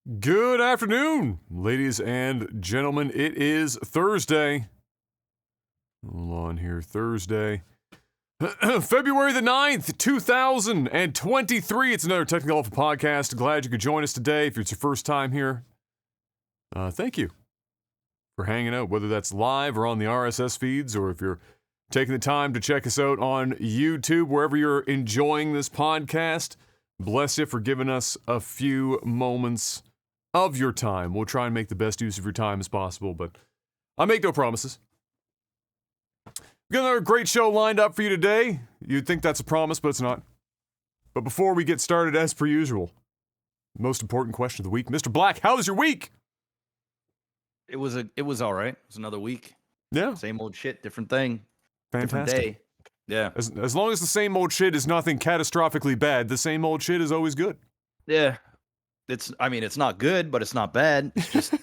Good afternoon, ladies and gentlemen. It is Thursday. Hold on here, Thursday. February the 9th, 2023. It's another Technical Alpha podcast. Glad you could join us today. If it's your first time here, thank you for hanging out, whether that's live or on the RSS feeds, or if you're taking the time to check us out on YouTube, wherever you're enjoying this podcast. Bless you for giving us a few moments of your time. We'll try and make the best use of your time as possible, but I make no promises. We've got another great show lined up for you today. You'd think that's a promise, but it's not. But before we get started, as per usual, the most important question of the week. Mr. Black, how was your week? It was all right. It was another week. Yeah. Same old shit, different thing. Fantastic. Different day. Yeah. As long as the same old shit is nothing catastrophically bad, the same old shit is always good. Yeah. It's not good, but it's not bad. It's just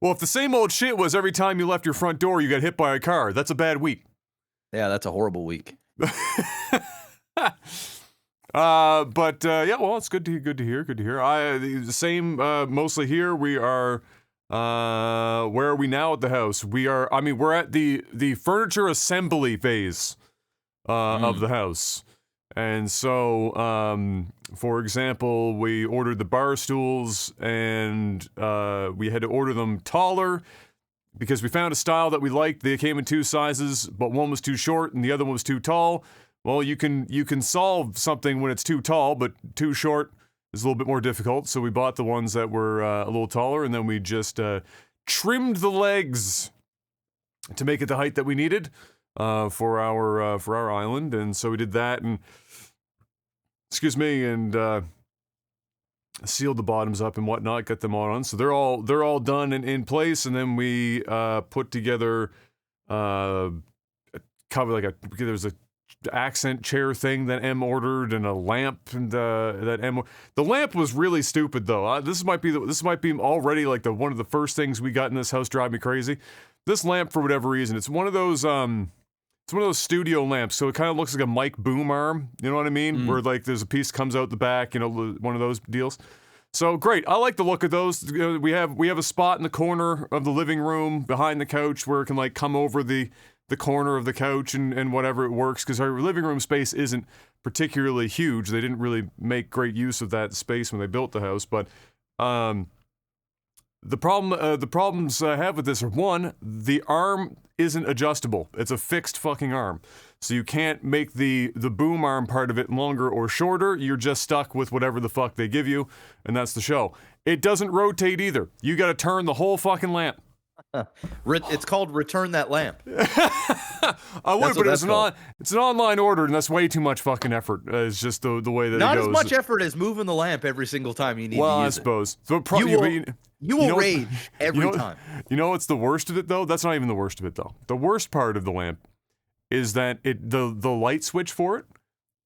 well, if the same old shit was every time you left your front door you got hit by a car, that's a bad week. Yeah, that's a horrible week. But well, it's good to hear. The same, mostly here. We are, where are we now at the house? We're at the furniture assembly phase, of the house. And so, for example, we ordered the bar stools and, we had to order them taller because we found a style that we liked. They came in two sizes, but one was too short and the other one was too tall. Well, you can solve something when it's too tall, but too short is a little bit more difficult. So we bought the ones that were a little taller, and then we just trimmed the legs to make it the height that we needed for our island. And so we did that, and sealed the bottoms up and whatnot, got them all on. So they're all done and in place, and then we put together there's a accent chair thing that M ordered, and a lamp, and that M. The lamp was really stupid though. This might be already like one of the first things we got in this house. Drive me crazy. This lamp, for whatever reason, it's one of those studio lamps, so it kind of looks like a mic boom arm, you know what I mean? Where like there's a piece comes out the back, one of those deals. So great, I like the look of those. We have a spot in the corner of the living room behind the couch where it can like come over the corner of the couch and whatever, it works, because our living room space isn't particularly huge. They didn't really make great use of that space when they built the house, but the problems I have with this are, one, the arm isn't adjustable. It's a fixed fucking arm. So you can't make the boom arm part of it longer or shorter. You're just stuck with whatever the fuck they give you, and that's the show. It doesn't rotate either. You gotta turn the whole fucking lamp. It's called Return That Lamp. I would, but it's an online order, and that's way too much fucking effort. It's just the way that it goes. Not as much effort as moving the lamp every single time you need to use it. Well, I suppose. So you will rage every time. You know what's the worst of it, though? That's not even the worst of it, though. The worst part of the lamp is that the light switch for it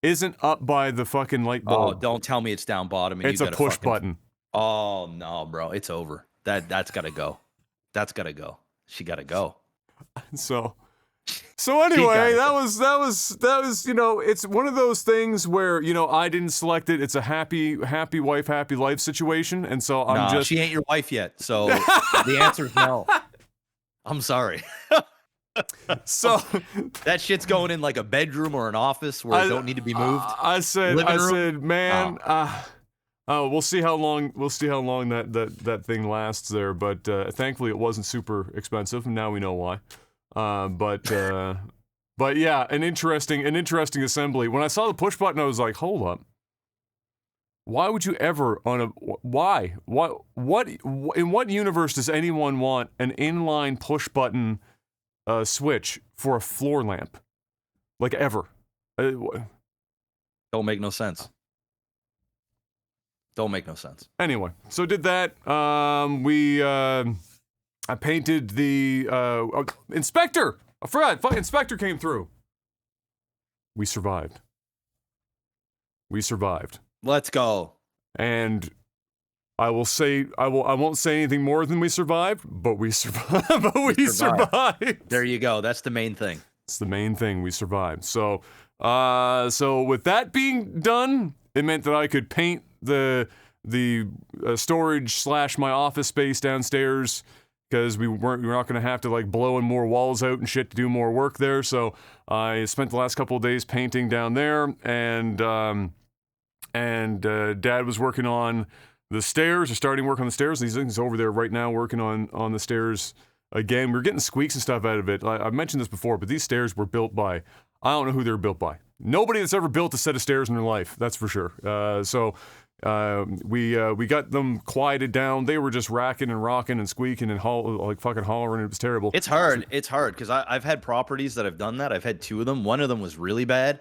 isn't up by the fucking light bulb. Oh, don't tell me it's down bottom. And it's a push button. Oh, no, bro. It's over. That's got to go. That's got to go. She got to go. So anyway, that was it's one of those things where, I didn't select it. It's a happy wife, happy life situation, and so she ain't your wife yet. So the answer is no. I'm sorry. So that shit's going in like a bedroom or an office where it don't need to be moved. I said, man, we'll see how long that thing lasts there, but thankfully it wasn't super expensive, and now we know why. But yeah, an interesting assembly. When I saw the push button, I was like, hold up. Why would you ever what in what universe does anyone want an inline push button switch for a floor lamp? Like, ever? Don't make no sense. Anyway, so did that. I painted the inspector. I forgot. Fucking inspector came through. We survived. Let's go. And I won't say anything more than we survived, but we survived. Survived. There you go. That's the main thing. It's the main thing. We survived. So with that being done, it meant that I could paint the storage / my office space downstairs, because we're not going to have to like blow in more walls out and shit to do more work there. So I spent the last couple of days painting down there, and Dad was working on the stairs, or starting work on the stairs. He's over there right now working on the stairs again. We're getting squeaks and stuff out of it. I've mentioned this before, but these stairs were built by, I don't know who they were built by. Nobody that's ever built a set of stairs in their life, that's for sure. We got them quieted down. They were just racking and rocking and squeaking and fucking hollering. It was terrible. It's hard because I've had properties that have done that. I've had 2 of them. One of them was really bad,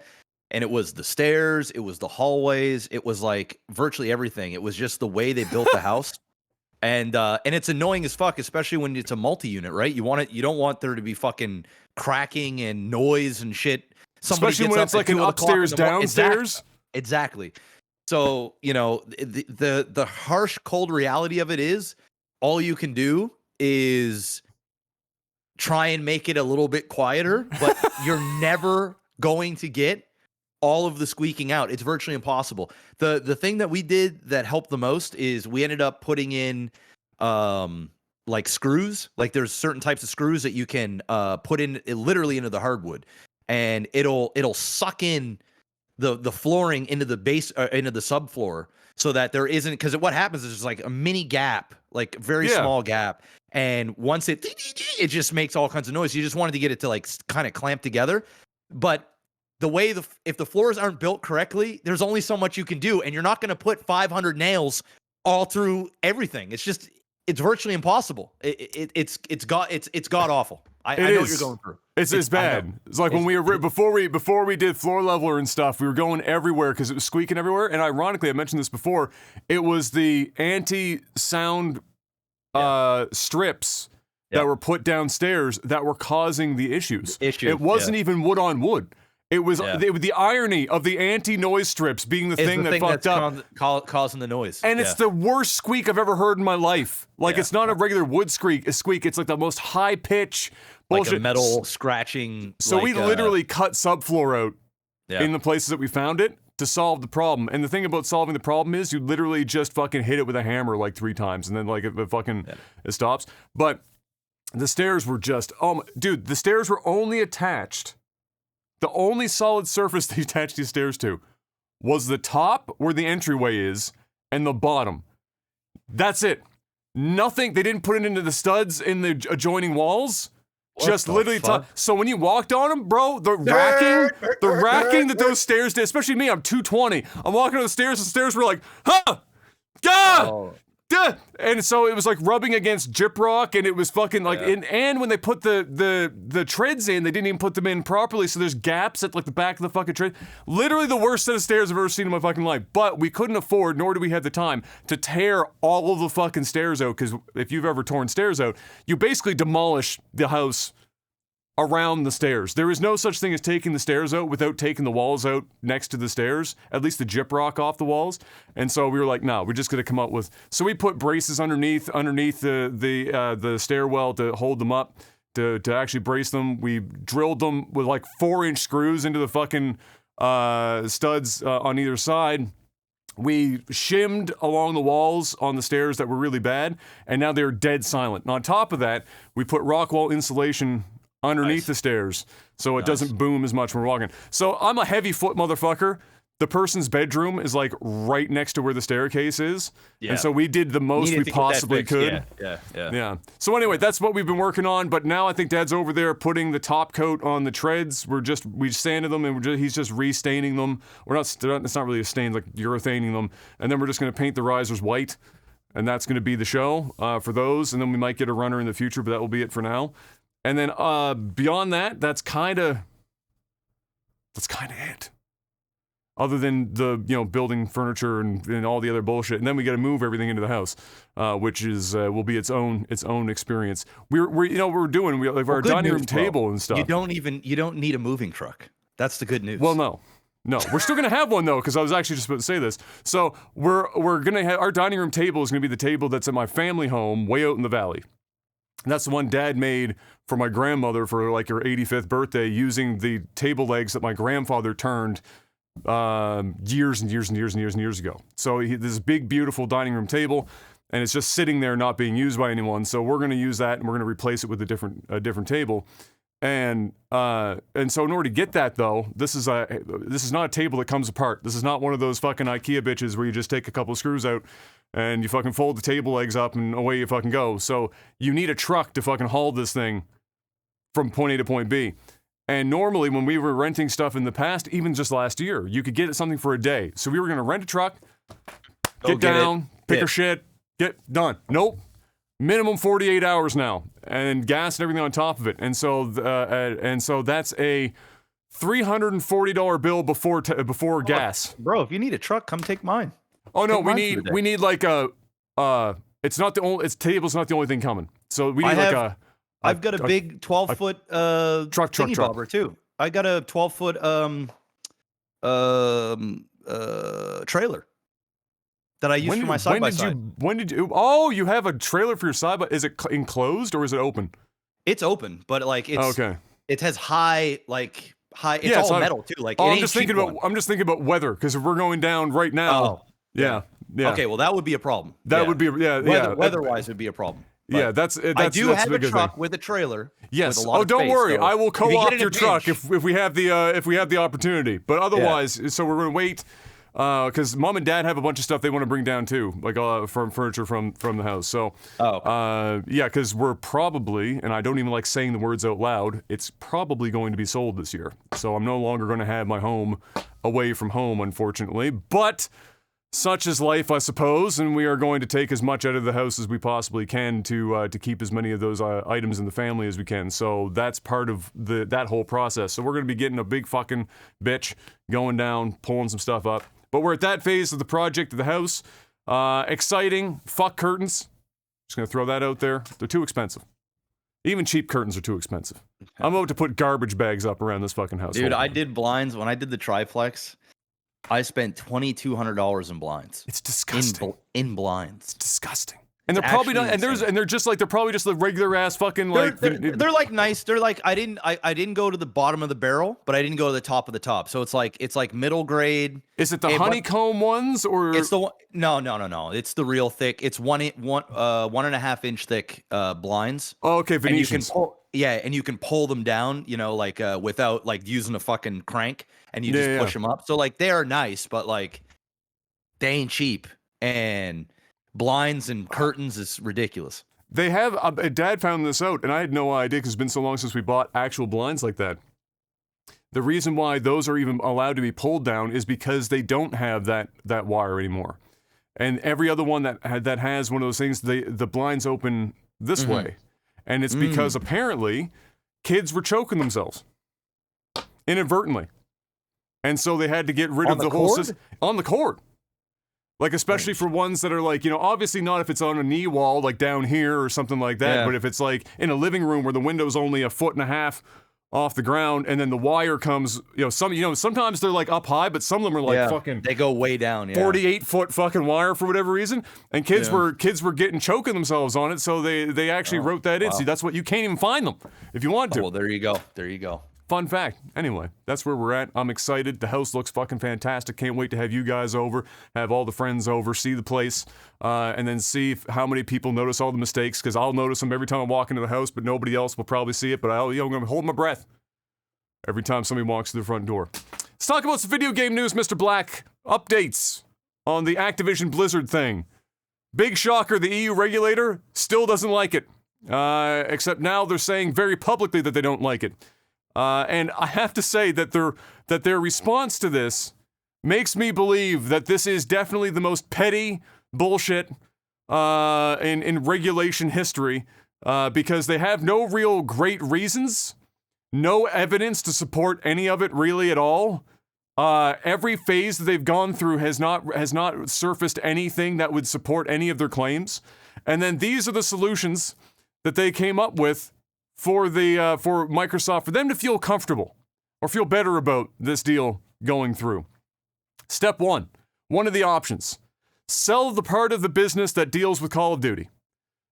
and it was the stairs, it was the hallways, it was like virtually everything. It was just the way they built the house, and it's annoying as fuck, especially when it's a multi-unit, right? You don't want there to be fucking cracking and noise and shit. Especially when it's like an upstairs downstairs. Exactly. So, the harsh, cold reality of it is all you can do is try and make it a little bit quieter, but you're never going to get all of the squeaking out. It's virtually impossible. The thing that we did that helped the most is we ended up putting in like screws. Like there's certain types of screws that you can put in literally into the hardwood, and it'll suck in the flooring into the base, into the subfloor, so that there isn't, because what happens is there's like a mini gap, like very small gap, and once it just makes all kinds of noise. You just wanted to get it to like kind of clamp together, but the way if the floors aren't built correctly, there's only so much you can do, and you're not going to put 500 nails all through everything. It's virtually impossible. It's god awful. I know what you're going through. It's bad. It's like when we were before we did floor leveler and stuff, we were going everywhere because it was squeaking everywhere. And ironically, I mentioned this before, it was the anti-sound strips that were put downstairs that were causing the issues. It wasn't even wood on wood. It was the irony of the anti-noise strips being the thing that fucked up, causing the noise. And it's the worst squeak I've ever heard in my life. Like it's not a regular wood squeak. It's like the most high pitch bullshit. Like a metal scratching. So we literally cut subfloor out in the places that we found it to solve the problem. And the thing about solving the problem is you literally just fucking hit it with a hammer like 3 times, and then like it stops. But the stairs were just dude. The stairs were only attached. The only solid surface they attached these stairs to was the top where the entryway is and the bottom. That's it. Nothing. They didn't put it into the studs in the adjoining walls. Just literally top. So when you walked on them, bro, the racking that those stairs did, especially me, I'm 220. I'm walking on the stairs were like, huh, God. Oh. And so it was like rubbing against gyprock, and it was fucking like, and when they put the treads in, they didn't even put them in properly, so there's gaps at like the back of the fucking tread. Literally the worst set of stairs I've ever seen in my fucking life. But we couldn't afford, nor do we have the time, to tear all of the fucking stairs out, because if you've ever torn stairs out, you basically demolish the house around the stairs. There is no such thing as taking the stairs out without taking the walls out next to the stairs, at least the gyprock off the walls. And so we were like, no, we're just gonna come up with. So we put braces underneath the stairwell to hold them up, to actually brace them. We drilled them with like 4-inch screws into the fucking studs on either side. We shimmed along the walls on the stairs that were really bad, and now they're dead silent. And on top of that, we put rock wall insulation underneath the stairs, so it doesn't boom as much when we're walking. So I'm a heavy foot motherfucker. The person's bedroom is like right next to where the staircase is, and so we did the most we possibly could. Yeah. So anyway, that's what we've been working on. But now I think Dad's over there putting the top coat on the treads. We sanded them, and he's just restaining them. It's not really a stain, like urethaning them, and then we're just gonna paint the risers white, and that's gonna be the show for those. And then we might get a runner in the future, but that will be it for now. And then beyond that, that's kind of it. Other than the building furniture and all the other bullshit, and then we got to move everything into the house, which is will be its own experience. We're doing like our dining room table and stuff. You don't need a moving truck. That's the good news. Well, no, we're still gonna have one though, because I was actually just about to say this. So we're gonna have our dining room table is gonna be the table that's at my family home way out in the valley. And that's the one Dad made for my grandmother for like her 85th birthday, using the table legs that my grandfather turned years and years and years and years and years ago. So this big, beautiful dining room table, and it's just sitting there not being used by anyone. So we're going to use that, and we're going to replace it with a different table. And so in order to get that though, this is not a table that comes apart. This is not one of those fucking IKEA bitches where you just take a couple of screws out and you fucking fold the table legs up and away you fucking go. So you need a truck to fucking haul this thing from point A to point B. And normally when we were renting stuff in the past, even just last year, you could get something for a day. So we were going to rent a truck, get down, pick her shit, get done. Nope. Minimum 48 hours now, and gas and everything on top of it. And so that's a $340 bill before gas. Bro, if you need a truck, come take mine. Oh no, we need like a table's not the only thing coming. So we need I've got a big 12-foot truck bobber too. I got a 12-foot trailer that I use for my side-by-side. Oh, you have a trailer for your side-by? Is it enclosed or is it open? It's open, but like it's okay. It has high. It's all metal too. Like I'm just thinking about weather, because if we're going down right now. Yeah. Okay, well that would be a problem. That would be weather-wise would be a problem. But that's I do have a truck with a trailer. Yes. With a lot of don't space, worry. so I will co-op your truck pinch. if we have the opportunity. But otherwise, so we're going to wait. Because mom and dad have a bunch of stuff they want to bring down too, like from furniture from the house. So, because we're probably, and I don't even like saying the words out loud, it's probably going to be sold this year. So I'm no longer going to have my home away from home, unfortunately. But such is life, I suppose, and we are going to take as much out of the house as we possibly can to keep as many of those items in the family as we can. So that's part of that whole process. So we're going to be getting a big fucking bitch, going down, pulling some stuff up. But we're at that phase of the project of the house. Exciting. Fuck curtains. Just gonna throw that out there. They're too expensive. Even cheap curtains are too expensive. I'm about to put garbage bags up around this fucking house. Dude, I did blinds when I did the triplex. I spent $2,200 in blinds. It's disgusting. In blinds. It's disgusting. And they're probably not. And they're probably just the regular ass fucking like. They're like nice. They're like I didn't go to the bottom of the barrel, but I didn't go to the top of the top. So it's like middle grade. Is it the honeycomb ones or? It's the one. No. It's the real thick. It's 1.5 inch thick blinds. Oh, okay, Venetians. And you can pull them down. Without like using a fucking crank, and you just push them up. So like they are nice, but like they ain't cheap. And blinds and curtains is ridiculous. They have Dad found this out, and I had no idea because it's been so long since we bought actual blinds like that. The reason why those are even allowed to be pulled down is because they don't have that wire anymore. And every other one that has one of those things, the blinds open this way, and it's because apparently kids were choking themselves inadvertently, and so they had to get rid of the whole system on the cord. Like, especially for ones that are like, obviously not if it's on a knee wall, like down here or something like that, but if it's like in a living room where the window's only 1.5 feet off the ground and then the wire comes, sometimes they're like up high, but some of them are like fucking. They go way down, 48-foot fucking wire for whatever reason. And kids were choking themselves on it, so they actually wrote that in. See, that's what you can't even find them if you want to. Well, there you go. Fun fact. Anyway, that's where we're at. I'm excited. The house looks fucking fantastic. Can't wait to have you guys over, have all the friends over, see the place, and then see how many people notice all the mistakes, because I'll notice them every time I walk into the house, but nobody else will probably see it, but I'm going to hold my breath every time somebody walks through the front door. Let's talk about some video game news, Mr. Black. Updates on the Activision Blizzard thing. Big shocker, the EU regulator still doesn't like it, except now they're saying very publicly that they don't like it. And I have to say that their response to this makes me believe that this is definitely the most petty bullshit in regulation history, because they have no real great reasons, no evidence to support any of it really at all. Every phase that they've gone through has not surfaced anything that would support any of their claims, and then these are the solutions that they came up with for Microsoft, for them to feel comfortable or feel better about this deal going through. Step one of the options: sell the part of the business that deals with Call of Duty.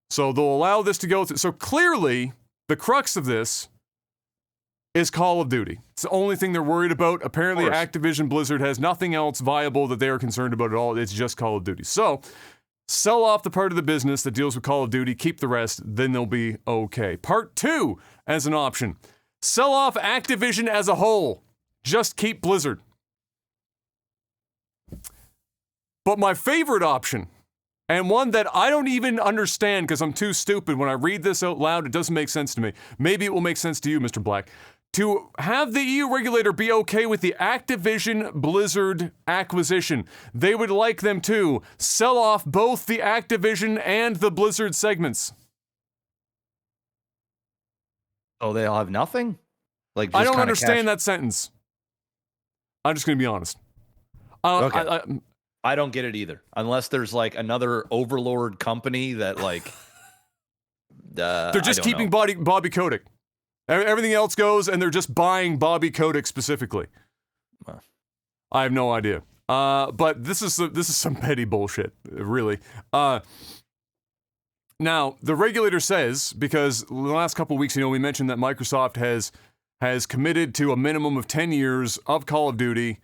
So they'll allow this to go through. So clearly, the crux of this is Call of Duty. It's the only thing they're worried about. Apparently, Activision Blizzard has nothing else viable that they are concerned about at all. It's just Call of Duty. So, sell off the part of the business that deals with Call of Duty, keep the rest, then they'll be okay. Part 2 as an option. Sell off Activision as a whole. Just keep Blizzard. But my favorite option, and one that I don't even understand because I'm too stupid when I read this out loud, it doesn't make sense to me. Maybe it will make sense to you, Mr. Black. To have the EU regulator be okay with the Activision Blizzard acquisition. They would like them to sell off both the Activision and the Blizzard segments. Oh, they'll have nothing? Like, just I don't understand that sentence. I'm just going to be honest. Okay. I don't get it either. Unless there's like another overlord company that like... they're just keeping Bobby Kotick. Everything else goes, and they're just buying Bobby Kotick specifically. I have no idea. But this is some petty bullshit, really. Now, the regulator says, because the last couple of weeks, we mentioned that Microsoft has committed to a minimum of 10 years of Call of Duty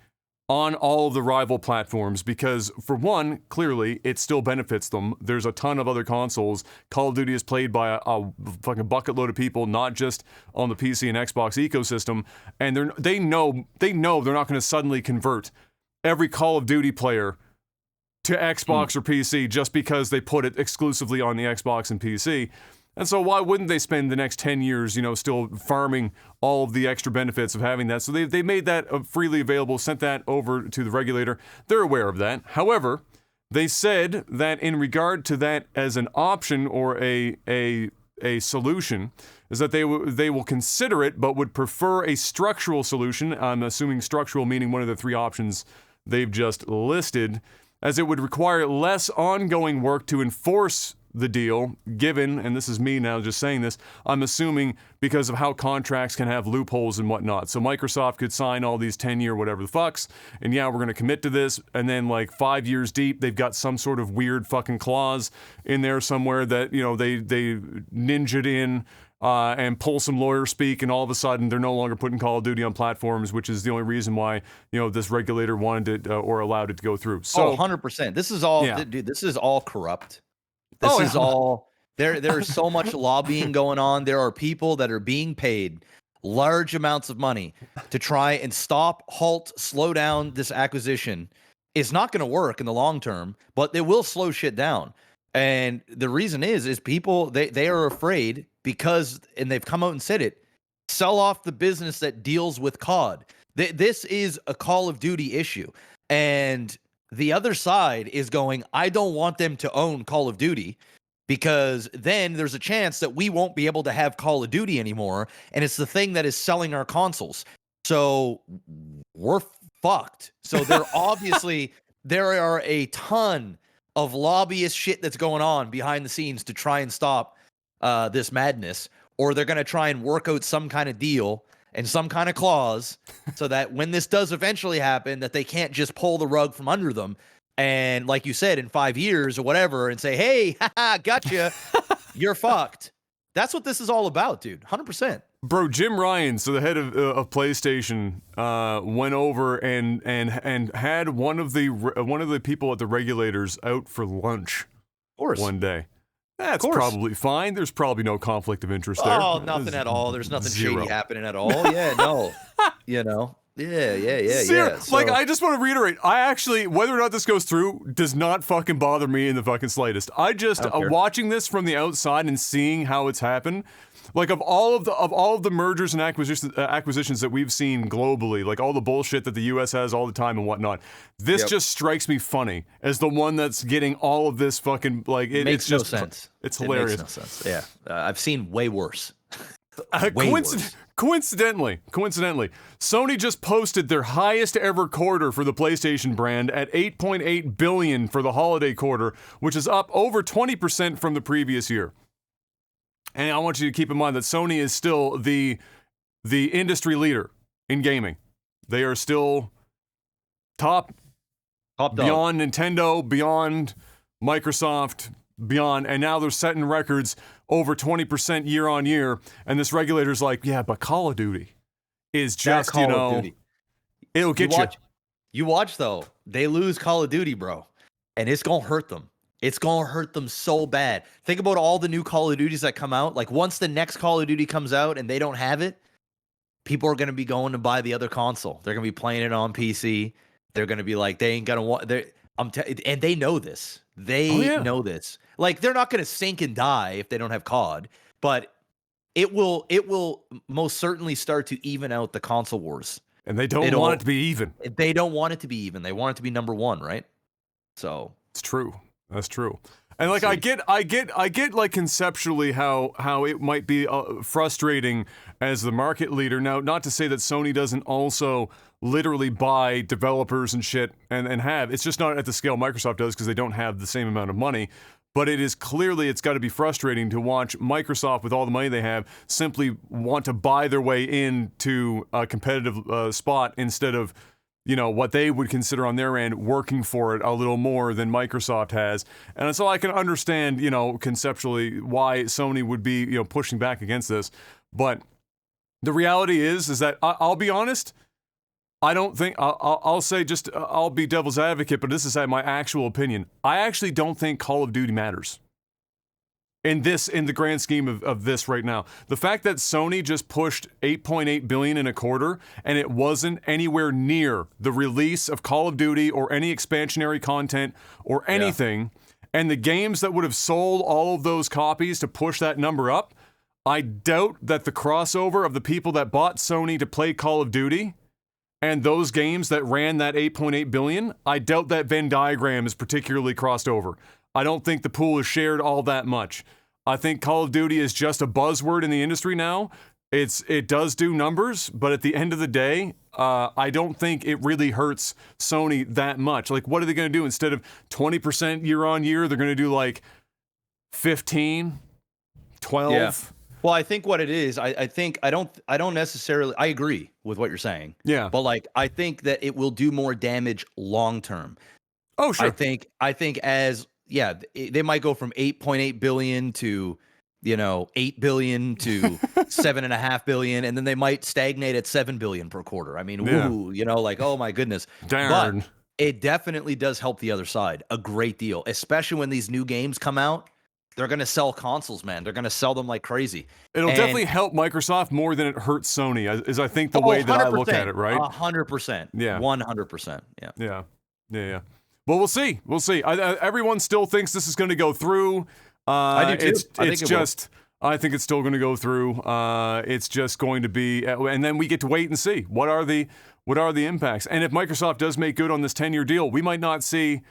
on all of the rival platforms because, for one, clearly, it still benefits them. There's a ton of other consoles. Call of Duty is played by a fucking bucket load of people, not just on the PC and Xbox ecosystem, and they know they're not going to suddenly convert every Call of Duty player to Xbox or PC just because they put it exclusively on the Xbox and PC. And so why wouldn't they spend the next 10 years, still farming all of the extra benefits of having that? So they made that freely available, sent that over to the regulator. They're aware of that. However, they said that in regard to that as an option or a solution, is that they will consider it, but would prefer a structural solution. I'm assuming structural meaning one of the three options they've just listed, as it would require less ongoing work to enforce the deal, given, and this is me now just saying this, I'm assuming because of how contracts can have loopholes and whatnot. So Microsoft could sign all these 10-year whatever the fucks, and yeah, we're going to commit to this, and then like 5 years deep, they've got some sort of weird fucking clause in there somewhere that, they ninja'd in and pull some lawyer speak, and all of a sudden they're no longer putting Call of Duty on platforms, which is the only reason why, this regulator wanted it or allowed it to go through. So 100%. This is all, dude, this is all corrupt. This is all, there's so much lobbying going on. There are people that are being paid large amounts of money to try and stop, halt, slow down this acquisition. It's not going to work in the long term, but they will slow shit down. And the reason is people, they are afraid because, and they've come out and said it, sell off the business that deals with COD. This is a Call of Duty issue. And the other side is going, I don't want them to own Call of Duty because then there's a chance that we won't be able to have Call of Duty anymore. And it's the thing that is selling our consoles. So we're fucked. So there are a ton of lobbyist shit that's going on behind the scenes to try and stop this madness, or they're going to try and work out some kind of deal and some kind of clause so that when this does eventually happen, that they can't just pull the rug from under them. And like you said, in 5 years or whatever, and say, hey, haha, gotcha, you're fucked. That's what this is all about, dude. 100%. Bro, Jim Ryan, so the head of PlayStation, went over and had one of the people at the regulators out for lunch one day. That's probably fine. There's probably no conflict of interest there. Oh, nothing at all. There's nothing shady happening at all. Yeah, no. Yeah. So, like, I just want to reiterate, I actually, whether or not this goes through, does not fucking bother me in the fucking slightest. I just, watching this from the outside and seeing how it's happened, like, of all of the mergers and acquisitions that we've seen globally, like all the bullshit that the U.S. has all the time and whatnot, this just strikes me funny as the one that's getting all of this fucking, like, makes no sense. It's hilarious. It makes no sense. Yeah, I've seen way worse. Coincidentally, Sony just posted their highest ever quarter for the PlayStation brand at $8.8 billion for the holiday quarter, which is up over 20% from the previous year. And I want you to keep in mind that Sony is still the industry leader in gaming. They are still top beyond Nintendo, beyond Microsoft, beyond, and now they're setting records over 20% year on year. And this regulator's like, yeah, but Call of Duty, is That just, Call of Duty. it'll get you. You watch though. They lose Call of Duty, bro, and it's gonna hurt them. It's gonna hurt them so bad. Think about all the new Call of Duties that come out. Like once the next Call of Duty comes out and they don't have it, people are gonna be going to buy the other console. They're gonna be playing it on PC. They're gonna be like, they ain't gonna want. And they know this. They know this. Like they're not gonna sink and die if they don't have COD, but it will most certainly start to even out the console wars. And they don't want it to be even. They don't want it to be even. They want it to be number one, right? So it's true. That's true. And like I get like conceptually how it might be frustrating as the market leader. Now, not to say that Sony doesn't also literally buy developers and shit and have. It's just not at the scale Microsoft does because they don't have the same amount of money. But it is clearly, it's got to be frustrating to watch Microsoft, with all the money they have, simply want to buy their way into a competitive spot instead of, what they would consider on their end working for it a little more than Microsoft has. And so I can understand, conceptually why Sony would be, pushing back against this. But the reality is that I'll be honest. I don't think, I'll say just, I'll be devil's advocate, but this is my actual opinion. I actually don't think Call of Duty matters in the grand scheme of this right now. The fact that Sony just pushed $8.8 billion in a quarter and it wasn't anywhere near the release of Call of Duty or any expansionary content or anything, and the games that would have sold all of those copies to push that number up, I doubt that the crossover of the people that bought Sony to play Call of Duty and those games that ran that 8.8 billion, I doubt that Venn diagram is particularly crossed over. I don't think the pool is shared all that much. I think Call of Duty is just a buzzword in the industry now. It does do numbers, but at the end of the day, I don't think it really hurts Sony that much. Like, what are they going to do? Instead of 20% year on year, they're going to do like 15, 12. Yeah. Well, I think what it is, I think I don't necessarily, I agree with what you're saying. Yeah. But like, I think that it will do more damage long term. Oh, sure. I think they might go from 8.8 billion to, 8 billion to 7.5 billion, and then they might stagnate at 7 billion per quarter. I mean, like, oh my goodness. Darn. But it definitely does help the other side a great deal, especially when these new games come out. They're going to sell consoles, man. They're going to sell them like crazy. It'll definitely help Microsoft more than it hurts Sony, is I think the way that I look at it, right? 100%. Yeah. 100%. Yeah. Well, we'll see. Everyone still thinks this is going to go through. I do too. I think it's still going to go through. It's just going to be, and then we get to wait and see what are the impacts. And if Microsoft does make good on this 10-year deal, we might not see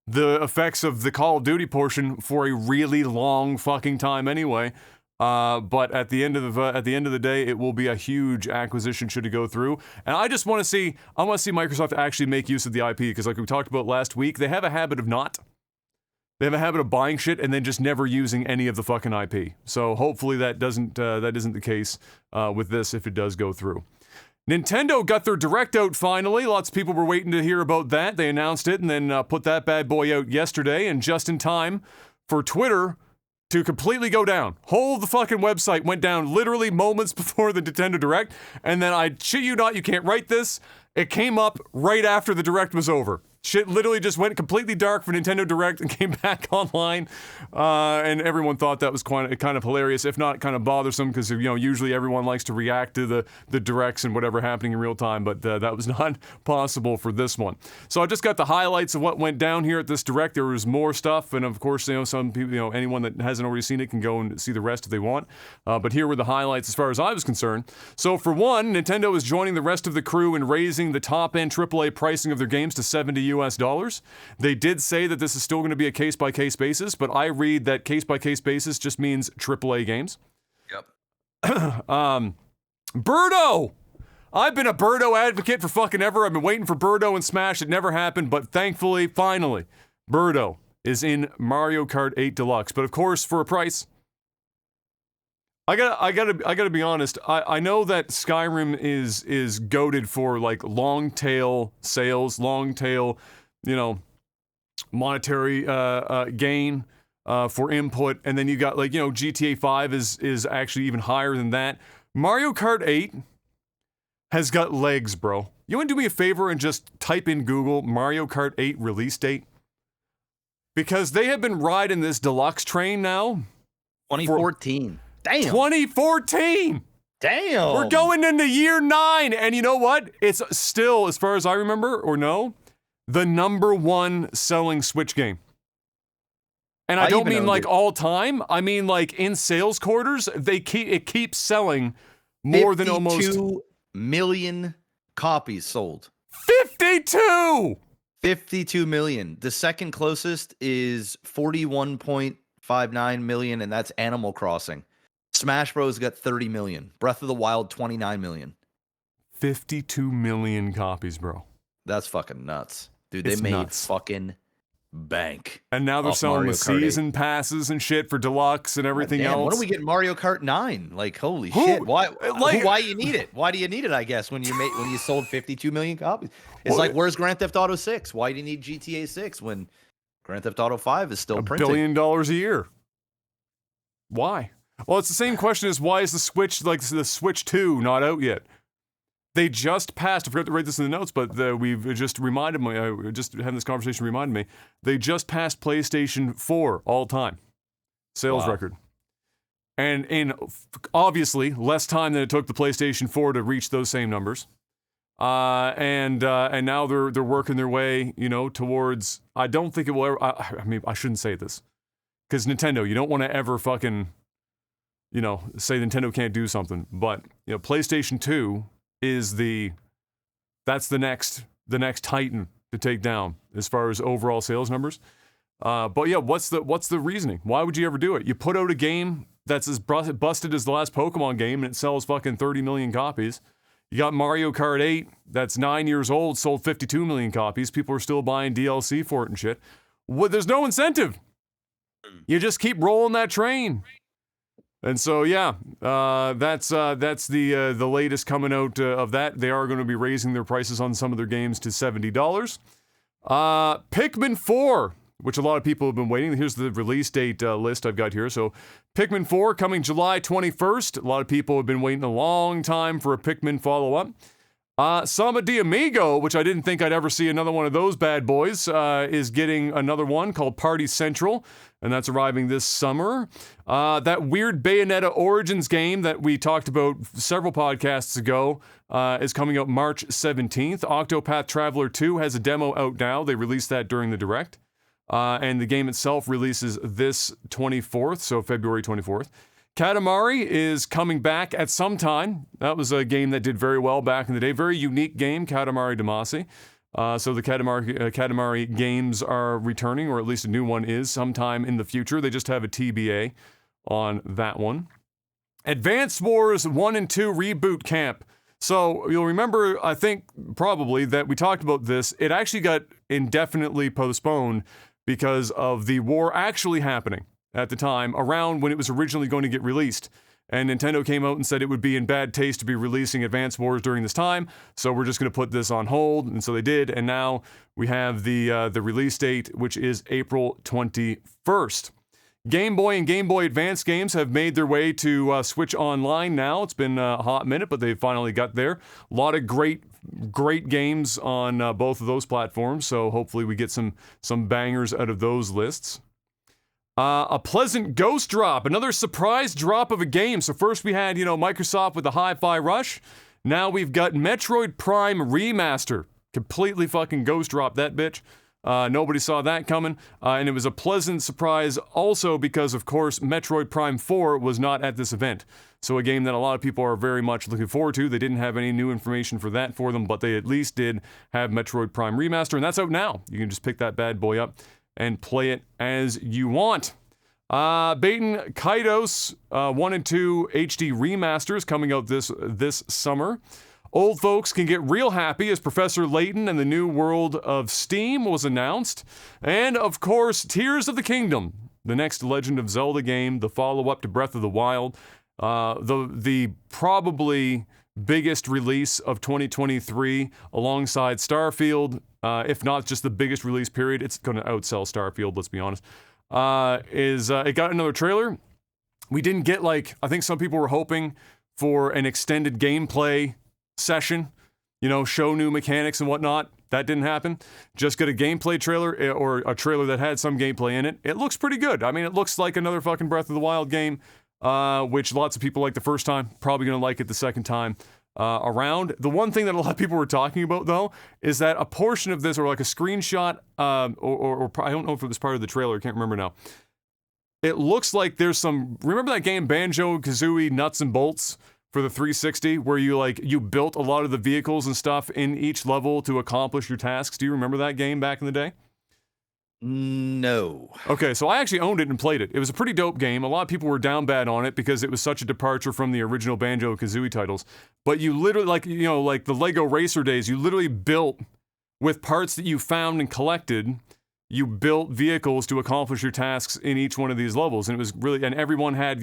the effects of the Call of Duty portion for a really long fucking time anyway. But at the end of the day, it will be a huge acquisition should it go through. And I want to see Microsoft actually make use of the IP, because like we talked about last week, they have a habit of buying shit and then just never using any of the fucking IP. So hopefully that isn't the case with this if it does go through. Nintendo got their Direct out finally. Lots of people were waiting to hear about that. They announced it and then put that bad boy out yesterday, and just in time for Twitter to completely go down. Whole the fucking website went down literally moments before the Nintendo Direct, and then I shit you not, you can't write this, it came up right after the Direct was over. Shit literally just went completely dark for Nintendo Direct and came back online, and everyone thought that was kind of hilarious, if not kind of bothersome, because usually everyone likes to react to the Directs and whatever happening in real time, but that was not possible for this one. So I just got the highlights of what went down here at this Direct. There was more stuff, and of course, some people, anyone that hasn't already seen it can go and see the rest if they want. But here were the highlights as far as I was concerned. So for one, Nintendo is joining the rest of the crew in raising the top-end AAA pricing of their games to $70 US. They did say that this is still going to be a case-by-case basis, but I read that case-by-case basis just means AAA games. Yep. Birdo! I've been a Birdo advocate for fucking ever. I've been waiting for Birdo and Smash. It never happened, but thankfully, finally, Birdo is in Mario Kart 8 Deluxe. But of course, for a price. I gotta be honest. I know that Skyrim is goated for like long tail sales, long tail, monetary gain for input, and then you got like GTA 5 is actually even higher than that. Mario Kart 8 has got legs, bro. You want to do me a favor and just type in Google Mario Kart 8 release date? Because they have been riding this deluxe train now. 2014. Damn. 2014! Damn. We're going into year 9, and you know what? It's still, as far as I remember or know, the number 1 selling Switch game. And I don't mean like all time. I mean like in sales quarters, it keeps selling more than almost 52 million copies sold. 52! 52 million. The second closest is 41.59 million, and that's Animal Crossing. Smash Bros got 30 million. Breath of the Wild, 29 million. 52 million copies, bro. That's fucking nuts. Dude, It's they made nuts. fucking bank. And now they're off selling Mario the Kart 8. season passes and shit for deluxe and everything Damn, else. when do we get Mario Kart 9? Like, holy Who- shit. Why like- why you need it? Why do you need it, I guess, when you sold 52 million copies? It's Well, like, where's Grand Theft Auto 6? Why do you need GTA 6 when Grand Theft Auto 5 is still $1 printing? billion a year. Why? Well, it's the same question as why is the Switch 2 not out yet? They just passed, I forgot to write this in the notes, but we've just reminded me, just having this conversation reminded me, they just passed PlayStation 4 all time sales record. And in obviously less time than it took the PlayStation 4 to reach those same numbers. And now they're working their way, towards, I don't think it will ever, I mean, I shouldn't say this. Because Nintendo, you don't want to ever fucking, say Nintendo can't do something. But, PlayStation 2 is that's the next titan to take down as far as overall sales numbers. But yeah, what's the reasoning? Why would you ever do it? You put out a game that's as busted as the last Pokemon game and it sells fucking 30 million copies. You got Mario Kart 8 that's 9 years old, sold 52 million copies. People are still buying DLC for it and shit. There's no incentive. You just keep rolling that train. And so, yeah, that's the latest coming out of that. They are going to be raising their prices on some of their games to $70. Pikmin 4, which a lot of people have been waiting. Here's the release date list I've got here. So, Pikmin 4 coming July 21st. A lot of people have been waiting a long time for a Pikmin follow-up. Sama de Amigo, which I didn't think I'd ever see another one of those bad boys, is getting another one called Party Central, and that's arriving this summer. That weird Bayonetta Origins game that we talked about several podcasts ago is coming out March 17th. Octopath Traveler 2 has a demo out now. They released that during the Direct. And the game itself releases this 24th, so February 24th. Katamari is coming back at some time. That was a game that did very well back in the day. Very unique game, Katamari Damacy. So the Katamari games are returning, or at least a new one is, sometime in the future. They just have a TBA on that one. Advance Wars 1 and 2 Reboot Camp. So you'll remember, I think, probably, that we talked about this. It actually got indefinitely postponed because of the war actually happening at the time, around when it was originally going to get released. And Nintendo came out and said it would be in bad taste to be releasing Advance Wars during this time, so we're just going to put this on hold. And so they did, and now we have the release date, which is April 21st. Game Boy and Game Boy Advance games have made their way to Switch Online now. It's been a hot minute, but they finally got there. A lot of great games on both of those platforms, so hopefully we get some bangers out of those lists. A pleasant ghost drop, another surprise drop of a game. So first we had, Microsoft with the Hi-Fi Rush. Now we've got Metroid Prime Remaster. Completely fucking ghost drop that bitch. Nobody saw that coming. And it was a pleasant surprise also because, of course, Metroid Prime 4 was not at this event. So a game that a lot of people are very much looking forward to. They didn't have any new information for that for them, but they at least did have Metroid Prime Remaster, and that's out now. You can just pick that bad boy up and play it as you want. Baten Kaitos 1 and 2 HD remasters coming out this summer. Old folks can get real happy as Professor Layton and the New World of Steam was announced. And, of course, Tears of the Kingdom, the next Legend of Zelda game, the follow-up to Breath of the Wild. The probably biggest release of 2023 alongside Starfield, if not just the biggest release period. It's going to outsell Starfield, let's be honest. It got another trailer. We didn't get, I think some people were hoping for an extended gameplay session, show new mechanics and whatnot. That didn't happen. Just get a gameplay trailer or a trailer that had some gameplay in it. It looks pretty good. I mean, it looks like another fucking Breath of the Wild game, which lots of people liked the first time. Probably going to like it the second time around. The one thing that a lot of people were talking about, though, is that a portion of this, or like a screenshot, or I don't know if it was part of the trailer, I can't remember now. It looks like there's some, remember that game Banjo-Kazooie Nuts and Bolts for the 360, where you built a lot of the vehicles and stuff in each level to accomplish your tasks? Do you remember that game back in the day? No. Okay, so I actually owned it and played it. It was a pretty dope game. A lot of people were down bad on it because it was such a departure from the original Banjo-Kazooie titles. But you literally, like the Lego Racer days, you literally built, with parts that you found and collected, you built vehicles to accomplish your tasks in each one of these levels. And it was really, and everyone had,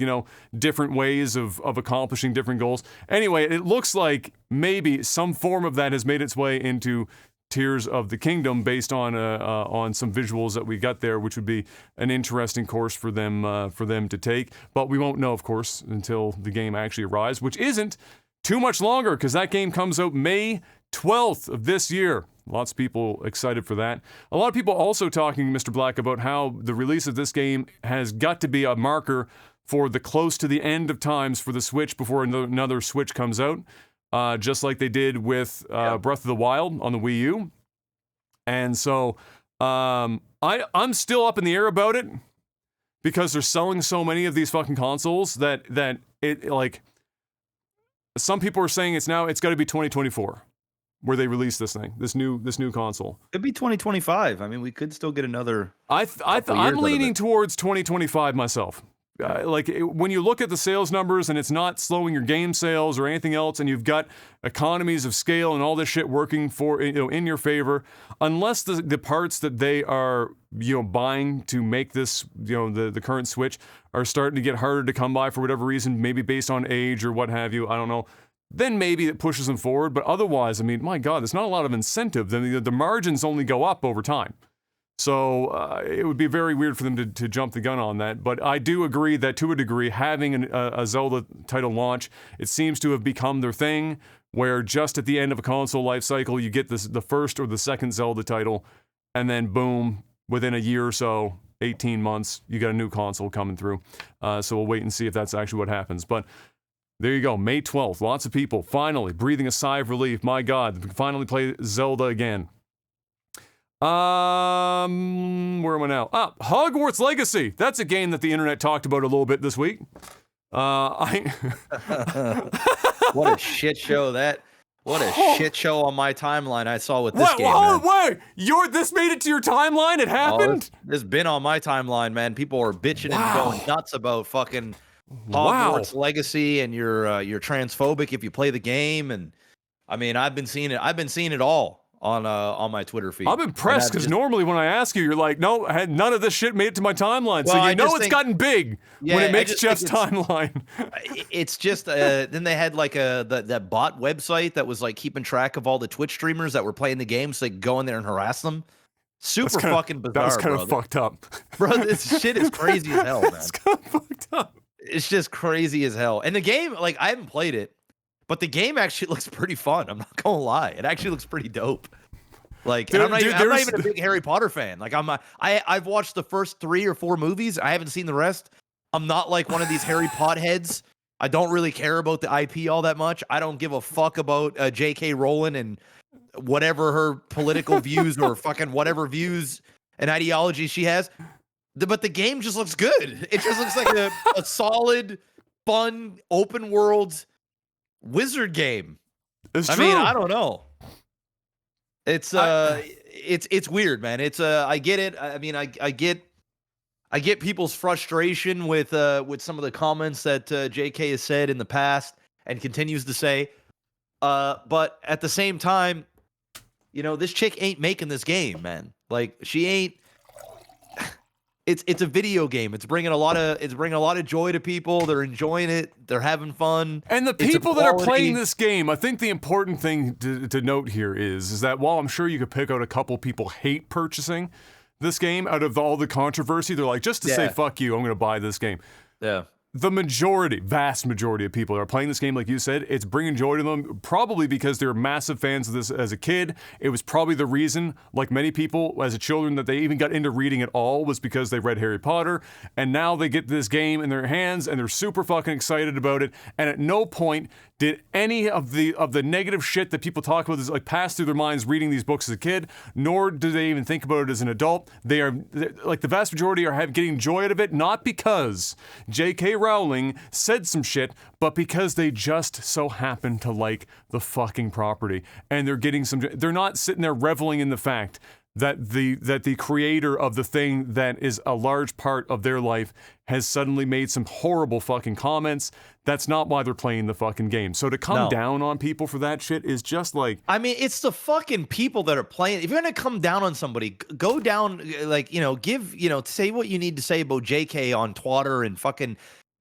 different ways of accomplishing different goals. Anyway, it looks like maybe some form of that has made its way into Tears of the Kingdom based on some visuals that we got there, which would be an interesting course for them to take. But we won't know, of course, until the game actually arrives, which isn't too much longer, because that game comes out May 12th of this year. Lots of people excited for that. A lot of people also talking, Mr. Black, about how the release of this game has got to be a marker for the close to the end of times for the Switch before another Switch comes out, just like they did with Breath of the Wild on the Wii U. And so I'm still up in the air about it, because they're selling so many of these fucking consoles that it, like, some people are saying it's got to be 2024 where they release this new console. Could be 2025. I mean, we could still get another. I'm leaning towards 2025 myself. When you look at the sales numbers and it's not slowing your game sales or anything else, and you've got economies of scale and all this shit working for in your favor, unless the parts that they are buying to make this the current Switch are starting to get harder to come by for whatever reason, maybe based on age or what have you, I don't know, then maybe it pushes them forward. But otherwise, I mean, my God, there's not a lot of incentive. The margins only go up over time. So it would be very weird for them to jump the gun on that. But I do agree that, to a degree, having a Zelda title launch, it seems to have become their thing, where just at the end of a console life cycle, you get the first or the second Zelda title, and then boom, within a year or so, 18 months, you got a new console coming through. So we'll wait and see if that's actually what happens. But there you go, May 12th. Lots of people finally breathing a sigh of relief. My God, they can finally play Zelda again. Where am I now? Hogwarts Legacy. That's a game that the internet talked about a little bit this week. What a shit show that. What a shit show on my timeline I saw with this game. Wait! This made it to your timeline? It happened? It's been on my timeline, man. People are bitching and going nuts about fucking Hogwarts Legacy, and you're transphobic if you play the game. And I mean, I've been seeing it all on my Twitter feed. I'm impressed, because normally when I ask you, you're like, no, none of this shit made it to my timeline. Well, so it's gotten big when it makes Jeff's timeline. It's just then they had like that bot website that was like keeping track of all the Twitch streamers that were playing the game, so they could go in there and harass them. Fucking bizarre. That was kind of fucked up, bro. This shit is crazy as hell, man. It's kind of fucked up. It's just crazy as hell. And the game, like, I haven't played it, but the game actually looks pretty fun. I'm not gonna lie, it actually looks pretty dope. Like, I'm not even a big Harry Potter fan. Like, I've watched the first 3 or 4 movies. I haven't seen the rest. I'm not like one of these Harry Potter heads. I don't really care about the IP all that much. I don't give a fuck about J.K. Rowling and whatever her political views or fucking whatever views and ideology she has. But the game just looks good. It just looks like a solid, fun, open world wizard game. It's true. I mean, I don't know. It's weird, man. I get it. I mean, I get people's frustration with some of the comments that JK has said in the past and continues to say. But at the same time, this chick ain't making this game, man. Like, she ain't. It's a video game. It's bringing a lot of joy to people. They're enjoying it. They're having fun. And the people that are playing this game, I think the important thing to note here is that while I'm sure you could pick out a couple people hate purchasing this game out of all the controversy, they're like, just to say fuck you, I'm going to buy this game. Yeah. the majority, vast majority of people that are playing this game, like you said, it's bringing joy to them, probably because they're massive fans of this as a kid. It was probably the reason, like many people as a children, that they even got into reading at all was because they read Harry Potter, and now they get this game in their hands and they're super fucking excited about it, and at no point did any of the negative shit that people talk about like pass through their minds reading these books as a kid, nor do they even think about it as an adult. They're like the vast majority are getting joy out of it, not because J.K. Rowling said some shit, but because they just so happen to like the fucking property, and they're getting some. They're not sitting there reveling in the fact that the creator of the thing that is a large part of their life has suddenly made some horrible fucking comments. That's not why they're playing the fucking game. So to come down on people for that shit is just like... I mean, it's the fucking people that are playing. If you're going to come down on somebody, go down, like, give, say what you need to say about JK on Twitter and fucking...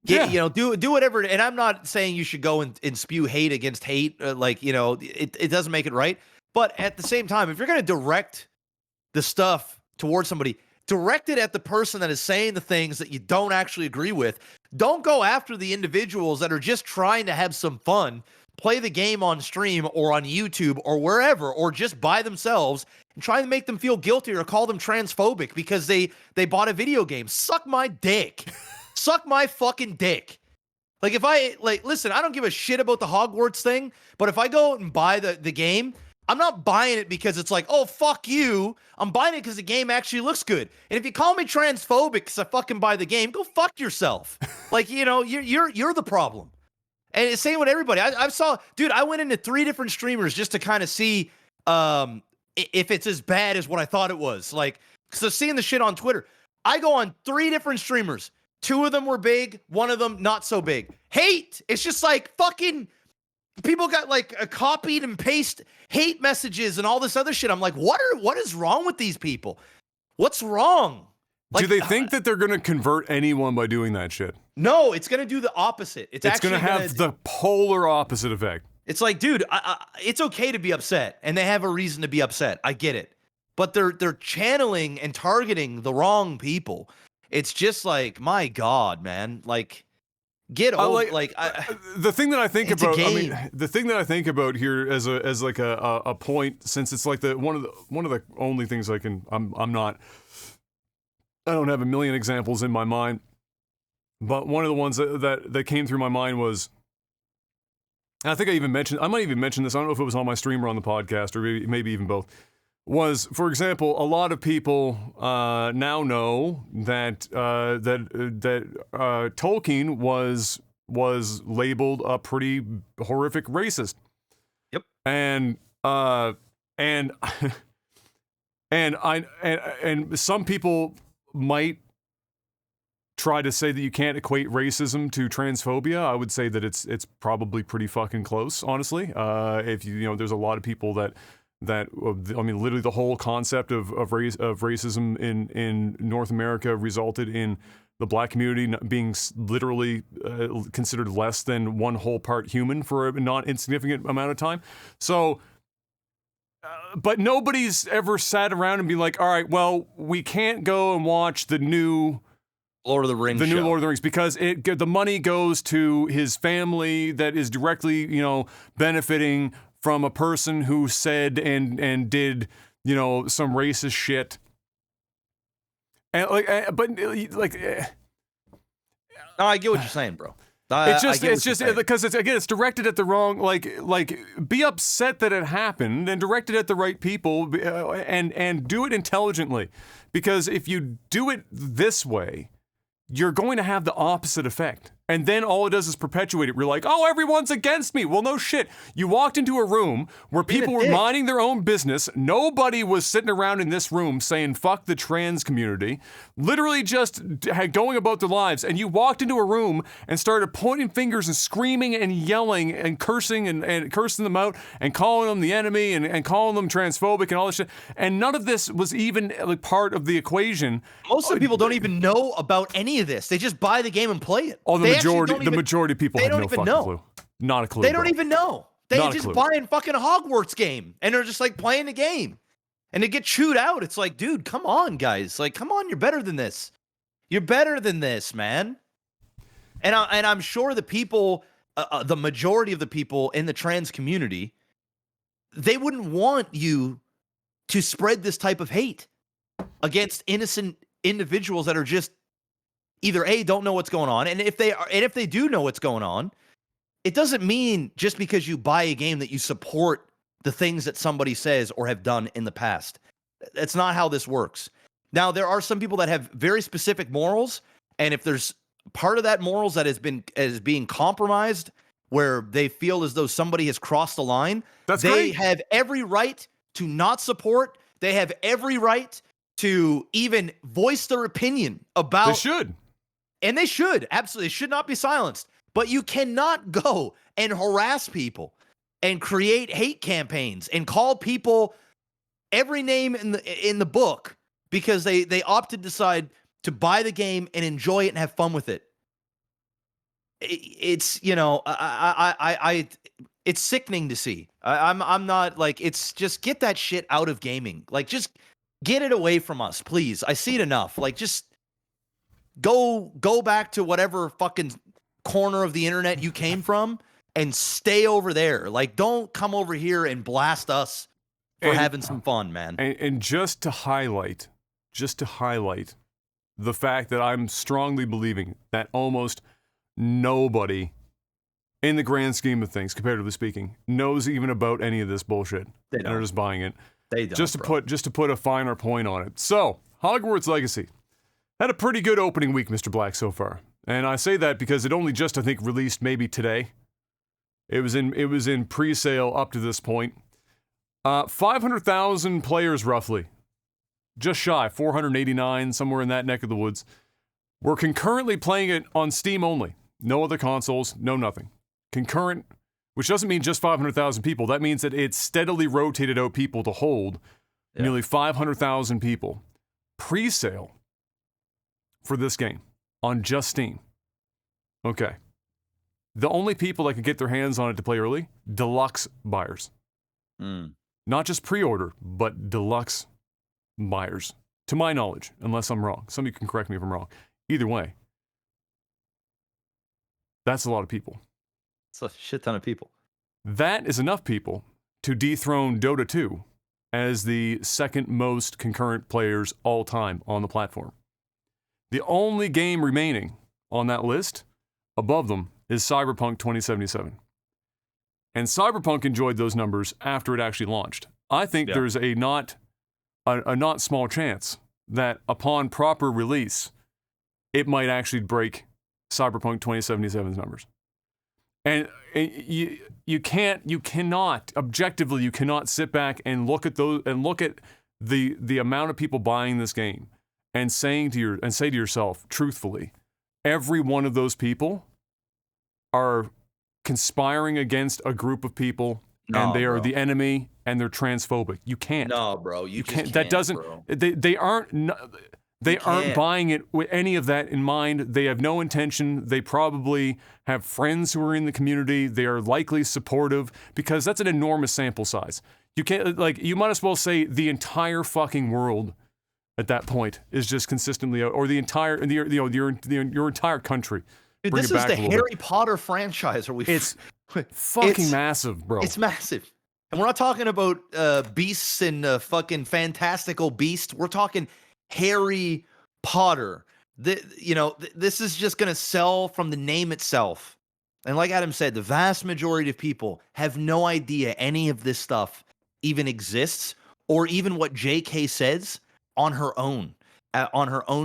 do whatever. And I'm not saying you should go and spew hate against hate. It doesn't make it right. But at the same time, if you're going to direct the stuff towards somebody, direct it at the person that is saying the things that you don't actually agree with. Don't go after the individuals that are just trying to have some fun, play the game on stream or on YouTube or wherever, or just by themselves and try to make them feel guilty or call them transphobic because they bought a video game. Suck my dick. Suck my fucking dick. Like, if listen, I don't give a shit about the Hogwarts thing, but if I go out and buy the game, I'm not buying it because it's like, oh, fuck you. I'm buying it because the game actually looks good. And if you call me transphobic because I fucking buy the game, go fuck yourself. You're the problem. And it's same with everybody. I went into 3 different streamers just to kind of see if it's as bad as what I thought it was. Like, so seeing the shit on Twitter, I go on 3 different streamers. 2 of them were big, 1 of them not so big. Hate. It's just like fucking people got like a copied and paste hate messages and all this other shit. I'm like, what is wrong with these people? What's wrong? Like, do they think that they're going to convert anyone by doing that shit? No, it's going to do the opposite. It's going to have the polar opposite effect. It's like, dude, it's okay to be upset, and they have a reason to be upset. I get it. But they're channeling and targeting the wrong people. It's just like, my God, man. Like, get over. The thing that I think about, the thing that I think about here as a point, since it's like one of the only things I don't have a million examples in my mind, but one of the ones that came through my mind was, and I think I might even mention this. I don't know if it was on my stream or on the podcast, or maybe even both. Was, for example, a lot of people now know that Tolkien was labeled a pretty horrific racist. Yep. And some people might try to say that you can't equate racism to transphobia. I would say that it's probably pretty fucking close, honestly. If there's a lot of people that literally the whole concept of racism in North America resulted in the black community being literally considered less than one whole part human for a not insignificant amount of time. So, but nobody's ever sat around and been like, all right, well, we can't go and watch the new Lord of the Rings new Lord of the Rings because the money goes to his family that is directly, benefiting from a person who said and did, some racist shit. And no, I get what you're saying, bro. It's just because it's directed at the wrong, be upset that it happened and direct it at the right people, and do it intelligently, because if you do it this way, you're going to have the opposite effect. And then all it does is perpetuate it. We're like, oh, everyone's against me. Well, no shit. You walked into a room where people were minding their own business. Nobody was sitting around in this room saying, fuck the trans community. Literally just going about their lives. And you walked into a room and started pointing fingers and screaming and yelling and cursing and cursing them out and calling them the enemy and calling them transphobic and all this shit. And none of this was even part of the equation. Most of the people don't even know about any of this. They just buy the game and play it. The majority of people have no fucking clue. Not a clue. They don't even know. They just buying fucking Hogwarts game and they're just playing the game. And they get chewed out. It's like, dude, come on, guys. Come on, you're better than this. You're better than this, man. And I'm sure the people, the majority of the people in the trans community, they wouldn't want you to spread this type of hate against innocent individuals that are just either don't know what's going on, and if they do know what's going on, it doesn't mean just because you buy a game that you support the things that somebody says or have done in the past. That's not how this works. Now, there are some people that have very specific morals, and if there's part of that morals that is being compromised, where they feel as though somebody has crossed the line, they have every right to not support. They have every right to even voice their opinion about. They should. And they should. Absolutely. They should not be silenced. But you cannot go and harass people and create hate campaigns and call people every name in the book because they opted to decide to buy the game and enjoy it and have fun with it. It's, you know, it's sickening to see. I'm not like, it's just get that shit out of gaming. Like, just get it away from us, please. I see it enough. Like, just go back to whatever fucking corner of the internet you came from and stay over there. Like, don't come over here and blast us for having some fun, man. And just to highlight the fact that I'm strongly believing that almost nobody in the grand scheme of things, comparatively speaking, knows even about any of this bullshit. They don't. And are just buying it. They don't, just to put a finer point on it. So, Hogwarts Legacy had a pretty good opening week, Mr. Black, so far. And I say that because it only just, I think, released maybe today. It was in pre-sale up to this point. 500,000 players roughly. Just shy, 489, somewhere in that neck of the woods. We're concurrently playing it on Steam only. No other consoles, no nothing. Concurrent, which doesn't mean just 500,000 people. That means that it's steadily rotated out people to hold nearly 500,000 people. Pre-sale for this game on just Steam. Okay. The only people that can get their hands on it to play early, deluxe buyers. Not just pre-order, but deluxe buyers. To my knowledge, unless I'm wrong. Somebody can correct me if I'm wrong. Either way, that's a lot of people. It's a shit ton of people. That is enough people to dethrone Dota 2 as the second most concurrent players all time on the platform. The only game remaining on that list above them is Cyberpunk 2077. And Cyberpunk enjoyed those numbers after it actually launched. I think there's a not small chance that upon proper release, it might actually break Cyberpunk 2077's numbers. And you cannot objectively, you cannot sit back and look at those and look at the amount of people buying this game and say to yourself truthfully, every one of those people are conspiring against a group of people, and they are the enemy, and they're transphobic. You can't. No, bro. You just can't. That doesn't. Bro. They aren't. They aren't buying it with any of that in mind. They have no intention. They probably have friends who are in the community. They are likely supportive because that's an enormous sample size. You can't, like, you might as well say the entire fucking world at that point is just consistently, or the entire, your entire country. Dude, this is the Harry Potter franchise. It's fucking massive, bro. It's massive. And we're not talking about beasts and fucking fantastical beast. We're talking Harry Potter. This is just going to sell from the name itself. And like Adam said, the vast majority of people have no idea any of this stuff even exists, or even what JK says on her own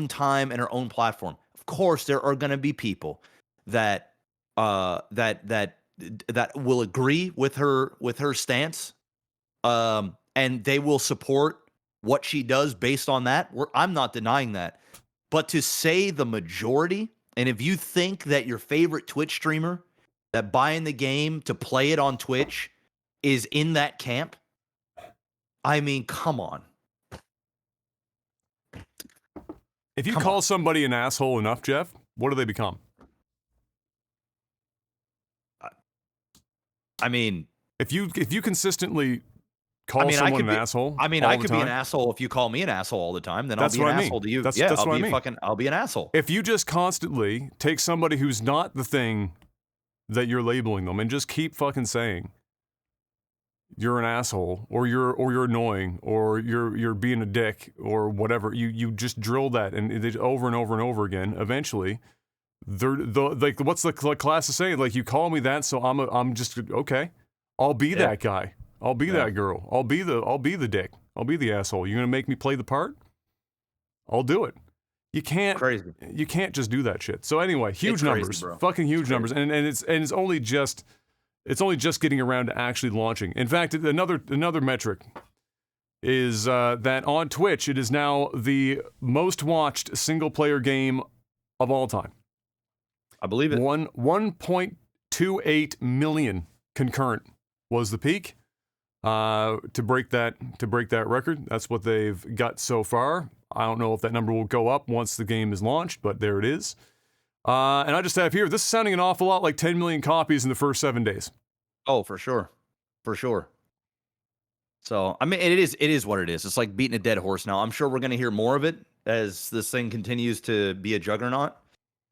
time and her own platform. Of course, there are going to be people that will agree with her stance, and they will support what she does based on that. I'm not denying that. But to say the majority, and if you think that your favorite Twitch streamer that buying the game to play it on Twitch is in that camp, I mean, come on. If you call somebody an asshole enough, Jeff, what do they become? I mean, if you consistently call someone an asshole. I mean, all I the could be an time. asshole if you call me an asshole all the time. Then That's I'll be what an I mean. asshole to you. That's I'll what I be mean. I'll be an asshole. If you just constantly take somebody who's not the thing that you're labeling them and just keep fucking saying you're an asshole or you're annoying or you're being a dick or whatever, you just drill that and over and over and over again. Eventually, like what's the class of saying? Like, you call me that, so I'm just okay. I'll be that guy. I'll be that girl. I'll be the dick. I'll be the asshole. You're gonna make me play the part? I'll do it. You can't just do that shit. So anyway, huge numbers, fucking huge numbers, and it's only just getting around to actually launching. In fact, another metric is that on Twitch it is now the most watched single player game of all time. I believe it. 1.28 million concurrent was the peak. To break that record, that's what they've got so far. I don't know if that number will go up once the game is launched, but there it is. And I just have here, this is sounding an awful lot like 10 million copies in the first 7 days. Oh, for sure. For sure. So, I mean, it is what it is. It's like beating a dead horse now. I'm sure we're going to hear more of it as this thing continues to be a juggernaut,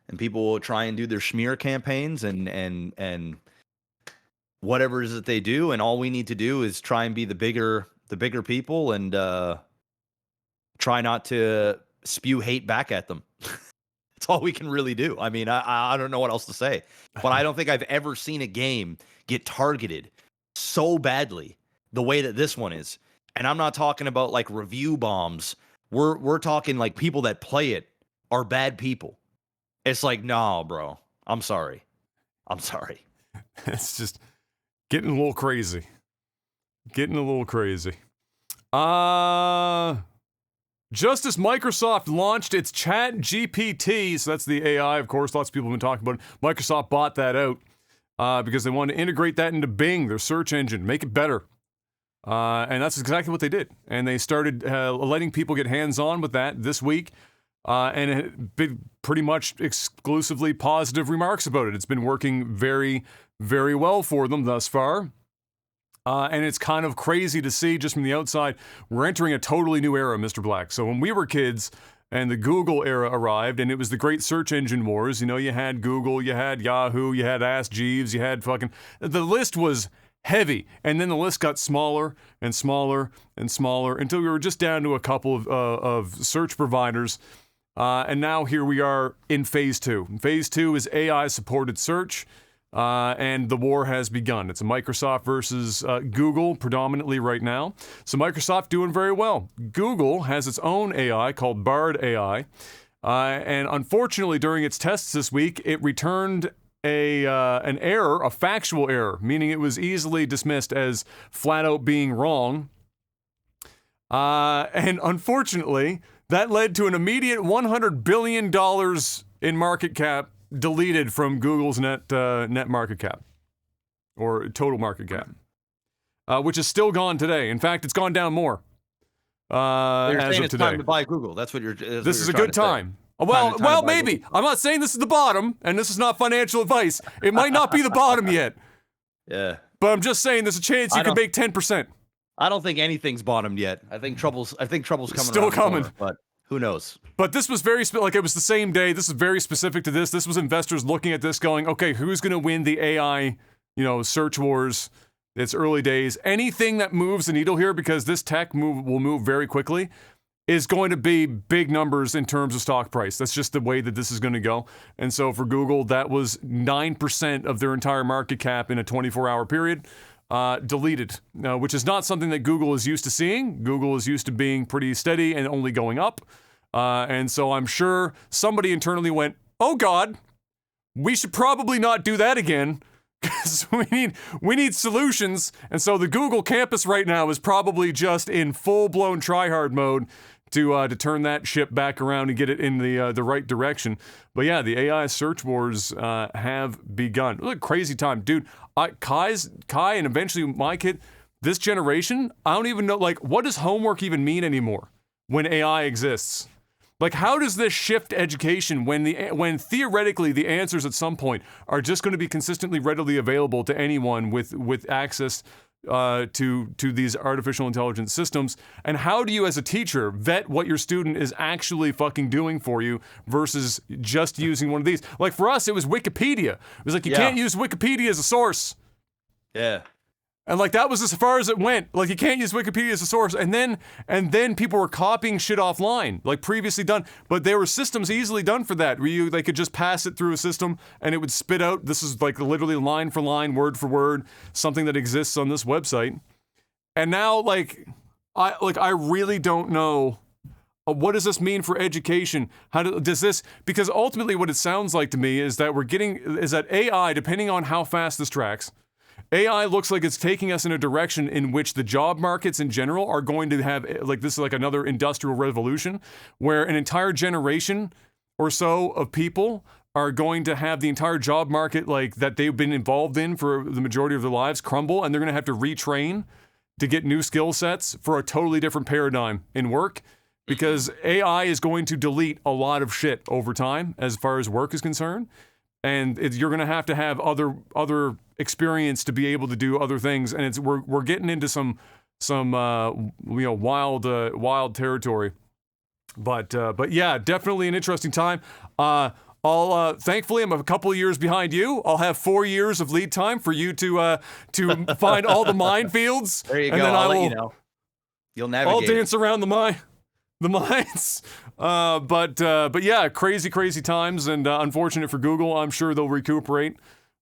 and people will try and do their smear campaigns and whatever it is that they do. And all we need to do is try and be the bigger people and try not to spew hate back at them. That's all we can really do. I mean, I don't know what else to say, but I don't think I've ever seen a game get targeted so badly the way that this one is. And I'm not talking about like review bombs. We're talking like people that play it are bad people. It's like, no, bro, I'm sorry. It's just getting a little crazy. Just as Microsoft launched its ChatGPT, so that's the AI, of course, lots of people have been talking about it. Microsoft bought that out because they wanted to integrate that into Bing, their search engine, make it better. And that's exactly what they did. And they started letting people get hands-on with that this week. And it had been pretty much exclusively positive remarks about it. It's been working very, very well for them thus far. And it's kind of crazy to see just from the outside. We're entering a totally new era, Mr. Black. So when we were kids and the Google era arrived and it was the great search engine wars, you know, you had Google, you had Yahoo, you had Ask Jeeves, you had the list was heavy. And then the list got smaller and smaller and smaller until we were just down to a couple of search providers. And now here we are in phase 2. Phase 2 is AI-supported search. And the war has begun. It's a Microsoft versus Google predominantly right now. So Microsoft doing very well. Google has its own AI called BardAI. And unfortunately, during its tests this week, it returned an error, a factual error, meaning it was easily dismissed as flat out being wrong. And unfortunately, that led to an immediate $100 billion in market cap deleted from Google's net market cap, or total market cap, which is still gone today. In fact, it's gone down more. You're as saying of it's today. time to buy Google. That's what you're. This is a good time. Well, maybe. Google. I'm not saying this is the bottom, and this is not financial advice. It might not be the bottom yet. Yeah. But I'm just saying there's a chance you can make 10%. I don't think anything's bottomed yet. I think trouble's coming. Still coming, corner, but who knows? But this was very like it was the same day. This is very specific to this. This was investors looking at this, going, okay, who's going to win the AI, search wars? It's early days. Anything that moves the needle here, because this tech will move very quickly, is going to be big numbers in terms of stock price. That's just the way that this is going to go. And so for Google, that was 9% of their entire market cap in a 24-hour period. Deleted, which is not something that Google is used to seeing. Google is used to being pretty steady and only going up. And so I'm sure somebody internally went, oh God, we should probably not do that again, because we need solutions. And so the Google campus right now is probably just in full-blown try-hard mode to turn that ship back around and get it in the right direction. But yeah, the AI search wars have begun. What a crazy time, dude. Kai and eventually my kid, this generation, I don't even know, what does homework even mean anymore when AI exists? How does this shift education when theoretically the answers at some point are just going to be consistently readily available to anyone with access to these artificial intelligence systems? And how do you, as a teacher, vet what your student is actually fucking doing for you versus just using one of these? Like for us, it was Wikipedia. It was like, you can't use Wikipedia as a source. Yeah. And like that was as far as it went. Like you can't use Wikipedia as a source. And then people were copying shit offline, like previously done. But there were systems easily done for that, where they could just pass it through a system and it would spit out. This is like literally line for line, word for word, something that exists on this website. And now, I really don't know. What does this mean for education? Does this? Because ultimately, what it sounds like to me is that that AI, depending on how fast this tracks. AI looks like it's taking us in a direction in which the job markets in general are going to have, like, this is like another industrial revolution, where an entire generation or so of people are going to have the entire job market, like, that they've been involved in for the majority of their lives crumble, and they're going to have to retrain to get new skill sets for a totally different paradigm in work, because AI is going to delete a lot of shit over time as far as work is concerned. And you're going to have other experience to be able to do other things, and we're getting into some wild territory. But yeah, definitely an interesting time. Thankfully, I'm a couple of years behind you. I'll have 4 years of lead time for you to find all the minefields. There you and go. Then I'll let you know. You'll navigate. I'll dance around the mines. But yeah, crazy times, and unfortunate for Google. I'm sure they'll recuperate.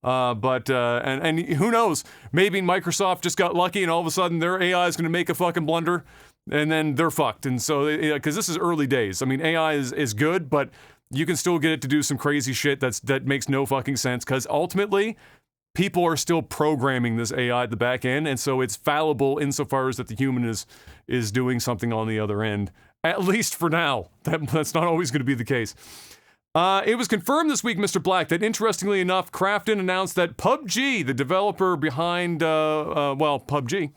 And who knows? Maybe Microsoft just got lucky, and all of a sudden their AI is going to make a fucking blunder, and then they're fucked. And so, because this is early days. I mean, AI is good, but you can still get it to do some crazy shit that makes no fucking sense. Because ultimately, people are still programming this AI at the back end, and so it's fallible insofar as that the human is doing something on the other end. At least for now. That's not always going to be the case. It was confirmed this week, Mr. Black, that interestingly enough, Krafton announced that PUBG, the developer behind, PUBG,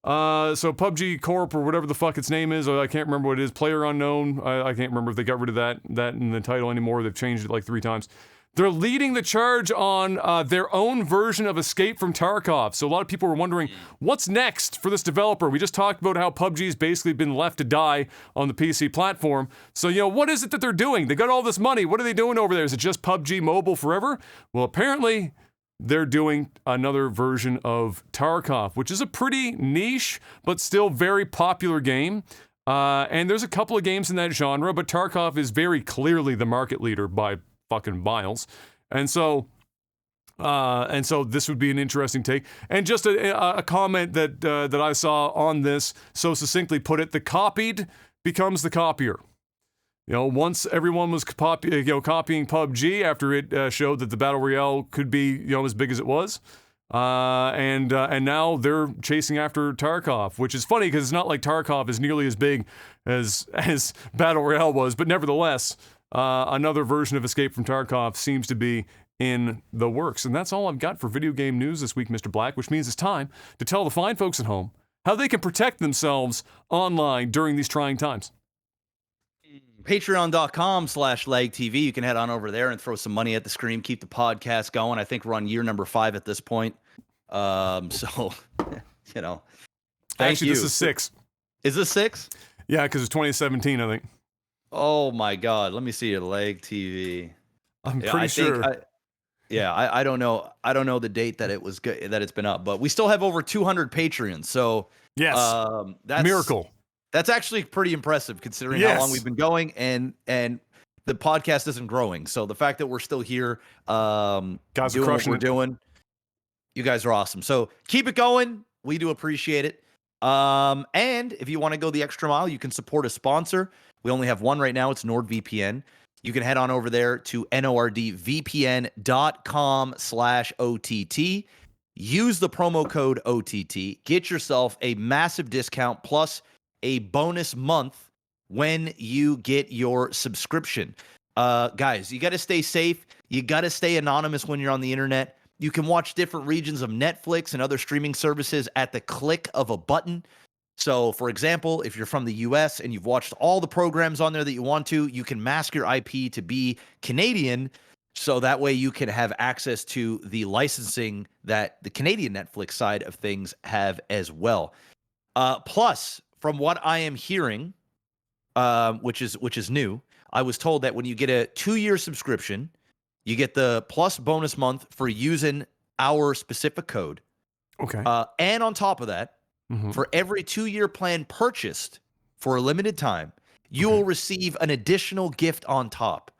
so PUBG Corp or whatever the fuck its name is, I can't remember what it is, Player Unknown, I can't remember if they got rid of that in the title anymore. They've changed it like 3 times. They're leading the charge on their own version of Escape from Tarkov. So a lot of people were wondering, what's next for this developer? We just talked about how PUBG's basically been left to die on the PC platform. So, what is it that they're doing? They got all this money. What are they doing over there? Is it just PUBG Mobile forever? Well, apparently they're doing another version of Tarkov, which is a pretty niche, but still very popular game. And there's a couple of games in that genre, but Tarkov is very clearly the market leader by fucking miles. And so this would be an interesting take. And just a comment that I saw on this so succinctly put it: the copied becomes the copier. Once everyone was copying PUBG after it showed that the Battle Royale could be, as big as it was. And now they're chasing after Tarkov, which is funny because it's not like Tarkov is nearly as big as Battle Royale was, but nevertheless, another version of Escape from Tarkov seems to be in the works. And that's all I've got for video game news this week, Mr. Black, which means it's time to tell the fine folks at home how they can protect themselves online during these trying times. Patreon.com/LagTV. You can head on over there and throw some money at the screen, keep the podcast going. I think we're on year number 5 at this point. So, Actually, this is 6. Is this 6? Yeah, because it's 2017, I think. Oh my God. Let me see your Leg TV. I'm pretty sure. I don't know. I don't know the date that it was good, that it's been up, but we still have over 200 Patreons. So yes, that's miracle. That's actually pretty impressive considering how long we've been going, and the podcast isn't growing. So the fact that we're still here, guys, doing what we're doing, you guys are awesome. So keep it going. We do appreciate it. And if you want to go the extra mile, you can support a sponsor. We only have one right now. It's NordVPN. You can head on over there to nordvpn.com/OTT. Use the promo code OTT. Get yourself a massive discount plus a bonus month when you get your subscription. Guys, you got to stay safe. You got to stay anonymous when you're on the internet. You can watch different regions of Netflix and other streaming services at the click of a button. So, for example, if you're from the US and you've watched all the programs on there that you want to, you can mask your IP to be Canadian So that way you can have access to the licensing that the Canadian Netflix side of things have as well. Plus, from what I am hearing, which is new, I was told that when you get a 2-year subscription, you get the plus bonus month for using our specific code. Okay. And on top of that, for every 2-year plan purchased for a limited time, you will receive an additional gift on top.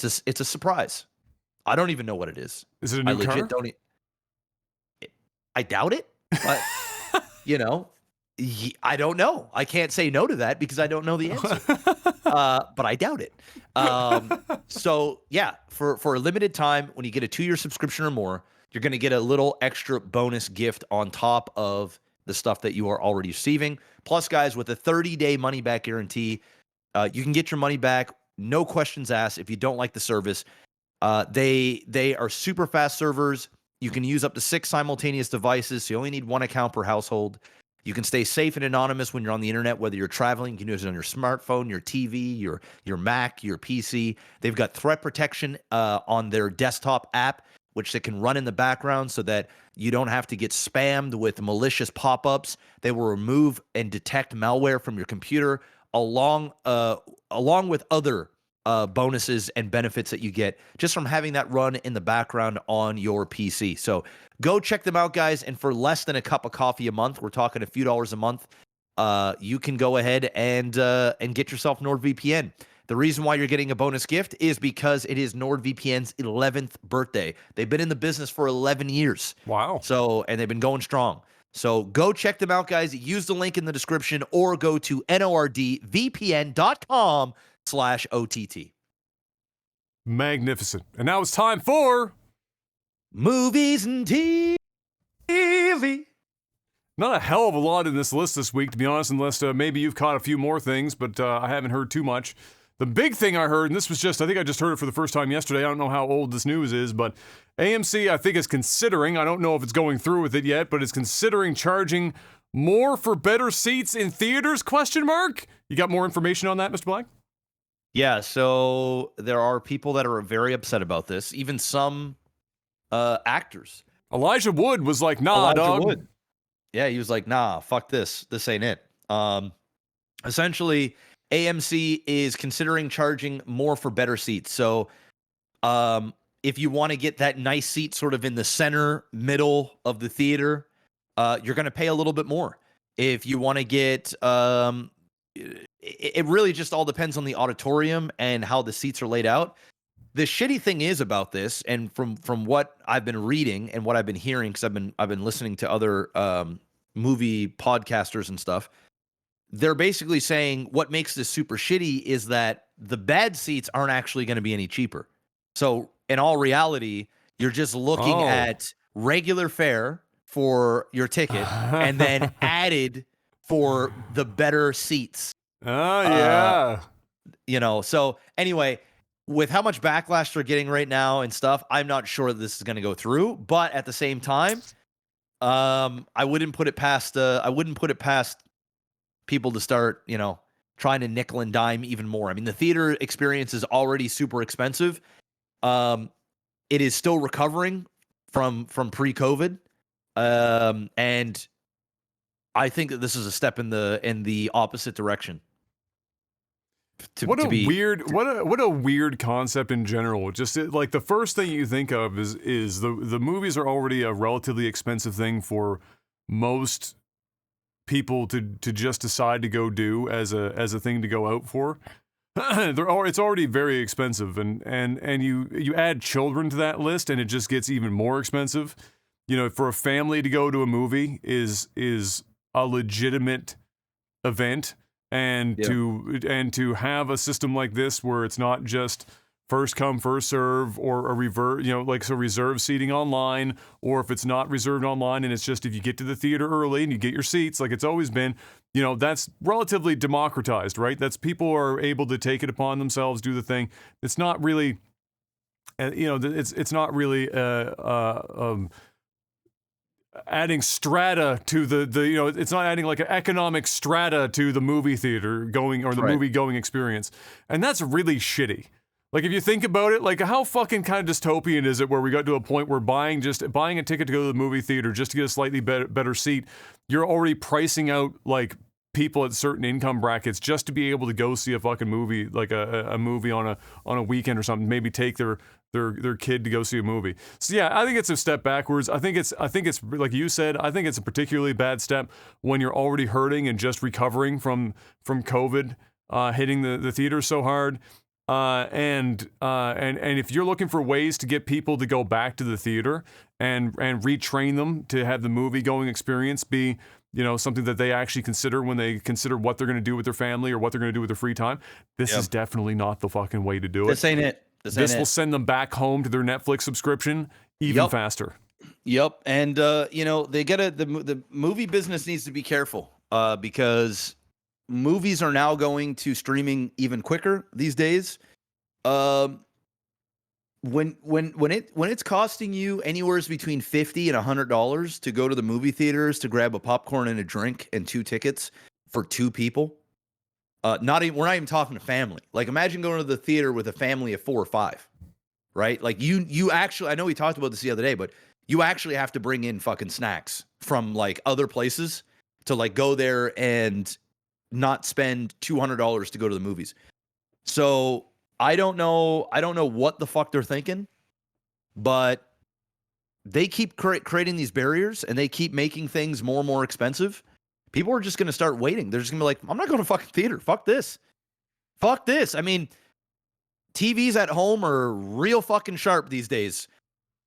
It's a surprise. I don't even know what it is. Is it a new car? I doubt it, but I don't know. I can't say no to that because I don't know the answer. But I doubt it. So yeah, for a limited time, when you get a 2-year subscription or more, you're going to get a little extra bonus gift on top of the stuff that you are already receiving. Plus, guys, with a 30-day money-back guarantee, you can get your money back, no questions asked. If you don't like the service, they are super fast servers. You can use up to 6 simultaneous devices, so you only need 1 account per household. You can stay safe and anonymous when you're on the internet, whether you're traveling. You can use it on your smartphone, your TV, your Mac, your PC. They've got threat protection on their desktop app, which they can run in the background so that you don't have to get spammed with malicious pop-ups. They will remove and detect malware from your computer, along with other bonuses and benefits that you get just from having that run in the background on your PC. So go check them out, guys. And for less than a cup of coffee a month, we're talking a few dollars a month, you can go ahead and get yourself NordVPN. The reason why you're getting a bonus gift is because it is NordVPN's 11th birthday. They've been in the business for 11 years. Wow. And they've been going strong. So go check them out, guys. Use the link in the description or go to nordvpn.com/OTT. Magnificent. And now it's time for movies and TV. Not a hell of a lot in this list this week, to be honest, unless maybe you've caught a few more things, but I haven't heard too much. The big thing I heard, and this was I think I just heard it for the first time yesterday. I don't know how old this news is, but AMC, I think, is considering, I don't know if it's going through with it yet, but it's considering charging more for better seats in theaters, ? You got more information on that, Mr. Black? Yeah, so there are people that are very upset about this, even some actors. Elijah Wood was like, nah, dog. Wood. Yeah, he was like, nah, fuck this. This ain't it. Essentially, AMC is considering charging more for better seats. So if you want to get that nice seat sort of in the center middle of the theater, you're going to pay a little bit more. If you want to get it really just all depends on the auditorium and how the seats are laid out. The shitty thing is about this, and from what I've been reading and what I've been hearing, because I've been listening to other movie podcasters and stuff, they're basically saying what makes this super shitty is that the bad seats aren't actually going to be any cheaper. So in all reality, you're just looking at regular fare for your ticket and then added for the better seats. Oh, yeah. So anyway, with how much backlash they're getting right now and stuff, I'm not sure that this is going to go through. But at the same time, I wouldn't put it past people to start, trying to nickel and dime even more. I mean, the theater experience is already super expensive. It is still recovering from pre-COVID, and I think that this is a step in the opposite direction. What a weird concept in general. Just like the first thing you think of is the movies are already a relatively expensive thing for most people to just decide to go do as a thing to go out for. It's already very expensive, and you add children to that list, and it just gets even more expensive. For a family to go to a movie is a legitimate event. And to have a system like this where it's not just first come first serve or a reserve seating online, or if it's not reserved online and it's just if you get to the theater early and you get your seats like it's always been, that's relatively democratized, right? That's people are able to take it upon themselves, do the thing. It's not really it's not really adding strata to the it's not adding like an economic strata to the movie theater going or the movie going experience, and that's really shitty. Like, if you think about it, like, how fucking kind of dystopian is it where we got to a point where buying a ticket to go to the movie theater just to get a slightly better seat, you're already pricing out, like, people at certain income brackets just to be able to go see a fucking movie, like a movie on a weekend or something, maybe take their kid to go see a movie. So yeah, I think it's a step backwards. I think it's like you said, I think it's a particularly bad step when you're already hurting and just recovering from COVID hitting the theater so hard. And if you're looking for ways to get people to go back to the theater and retrain them to have the movie going experience be, you know, something that they actually consider when they consider what they're going to do with their family or what they're going to do with their free time, this is definitely not the fucking way to do it. This ain't it. This will send them back home to their Netflix subscription even faster. Yep. And you know, they the movie business needs to be careful because movies are now going to streaming even quicker these days. When it's costing you anywhere between $50 and $100 to go to the movie theaters to grab a popcorn and a drink and 2 tickets for 2 people, we're not even talking to family. Like, imagine going to the theater with a family of 4 or 5, right? Like, you actually, I know we talked about this the other day, but you actually have to bring in fucking snacks from like other places to like go there and not spend $200 to go to the movies. So I don't know what the fuck they're thinking, but they keep creating these barriers and they keep making things more and more expensive. People are just going to start waiting. They're just going to be like, I'm not going to fucking theater. Fuck this. Fuck this. I mean, TVs at home are real fucking sharp these days.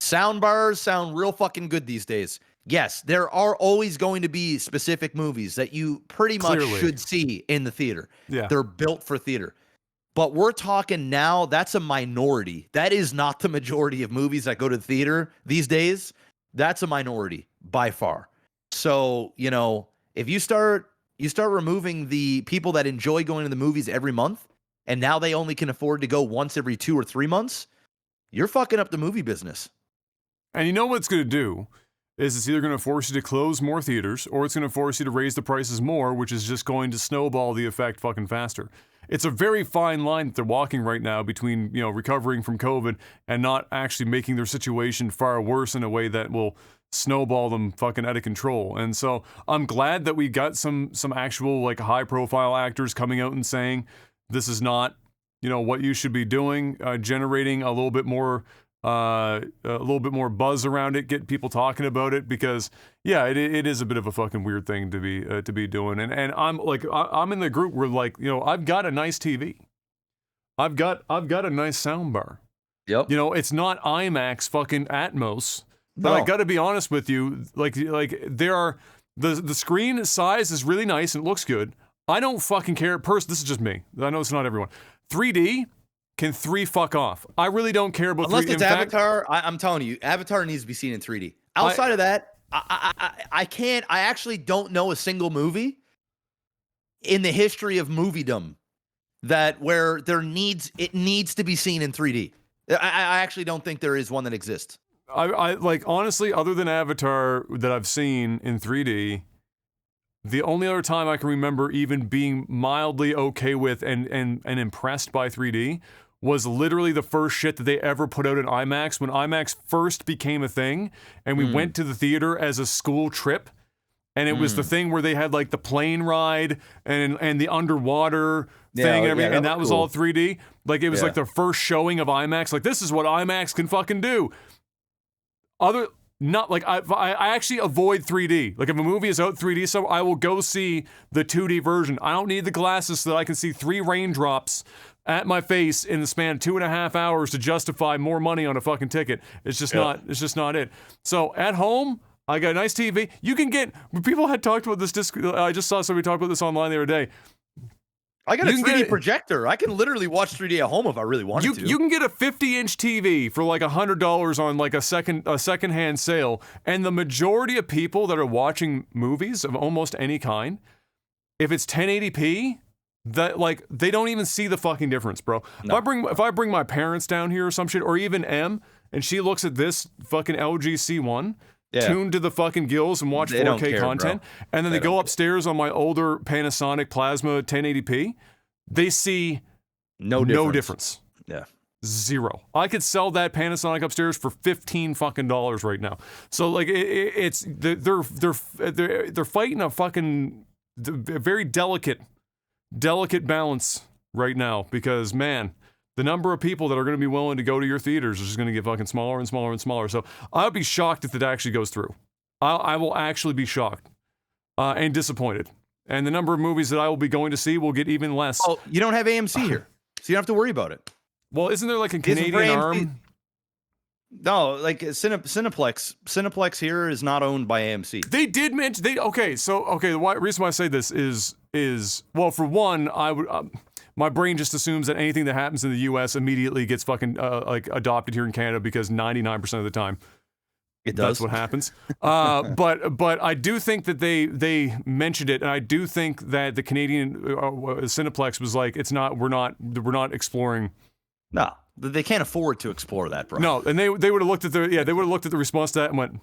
Sound bars sound real fucking good these days. Yes, there are always going to be specific movies that you pretty much should see in the theater. Yeah. They're built for theater. But we're talking now, that's a minority. That is not the majority of movies that go to the theater these days. That's a minority by far. So, you know, if you start removing the people that enjoy going to the movies every month, and now they only can afford to go once every 2 or 3 months, you're fucking up the movie business. And you know what it's going to do is it's either going to force you to close more theaters or it's going to force you to raise the prices more, which is just going to snowball the effect fucking faster. It's a very fine line that they're walking right now between, you know, recovering from COVID and not actually making their situation far worse in a way that will snowball them fucking out of control. And so I'm glad that we got some actual like high profile actors coming out and saying this is not, you know, what you should be doing, generating a little bit more buzz around it, get people talking about it, because yeah, it is a bit of a fucking weird thing to be doing. And I'm like, I'm in the group where, like, you know, I've got a nice TV, I've got a nice sound bar. Yep. You know, it's not IMAX fucking Atmos, but I got to be honest with you, like there are the screen size is really nice and it looks good. I don't fucking care. This is just me. I know it's not everyone. 3D. Can 3 fuck off? I really don't care about 3D. Unless it's Avatar, I'm telling you, Avatar needs to be seen in 3D. Outside of that, I can't. I actually don't know a single movie in the history of moviedom where it needs to be seen in 3D. I actually don't think there is one that exists. I like, honestly, other than Avatar that I've seen in 3D, the only other time I can remember even being mildly okay with and impressed by 3D was literally the first shit that they ever put out in IMAX when IMAX first became a thing, and we went to the theater as a school trip, and it was the thing where they had like the plane ride and the underwater thing and everything, and that was cool. All 3D. Like, it was like the first showing of IMAX. Like, this is what IMAX can fucking do. Not like I actually avoid 3D. Like, if a movie is out 3D, so I will go see the 2D version. I don't need the glasses so that I can see 3 raindrops at my face in the span of 2.5 hours to justify more money on a fucking ticket. It's just not. It's just not it. So at home, I got a nice TV. You can get. People had talked about this. I just saw somebody talk about this online the other day. I got a 3D projector. I can literally watch 3D at home if I really wanted to. You can get a 50-inch TV for like $100 on like a secondhand sale, and the majority of people that are watching movies of almost any kind, if it's 1080p, that like they don't even see the fucking difference, bro. No. If I bring my parents down here or some shit, or even M, and she looks at this fucking LG C1. Yeah. Tuned to the fucking gills and watch 4K content, and then they go upstairs on my older Panasonic Plasma 1080p, they see no difference. Yeah. Zero. I could sell that Panasonic upstairs for $15 fucking right now. So like they're fighting a fucking very delicate balance right now, because man, the number of people that are going to be willing to go to your theaters is just going to get fucking smaller and smaller and smaller. So I'll be shocked if it actually goes through. I will actually be shocked and disappointed. And the number of movies that I will be going to see will get even less. Oh, you don't have AMC here, so you don't have to worry about it. Well, isn't there like a Canadian arm? No, like Cineplex. Cineplex here is not owned by AMC. They did mention the reason why I say this is well, for one, I would my brain just assumes that anything that happens in the U.S. immediately gets fucking like adopted here in Canada, because 99% of the time it does. That's what happens. But I do think that they mentioned it, and I do think that the Canadian Cineplex was like, we're not exploring. No, they can't afford to explore that, bro. No, and they would have looked at the response to that and went,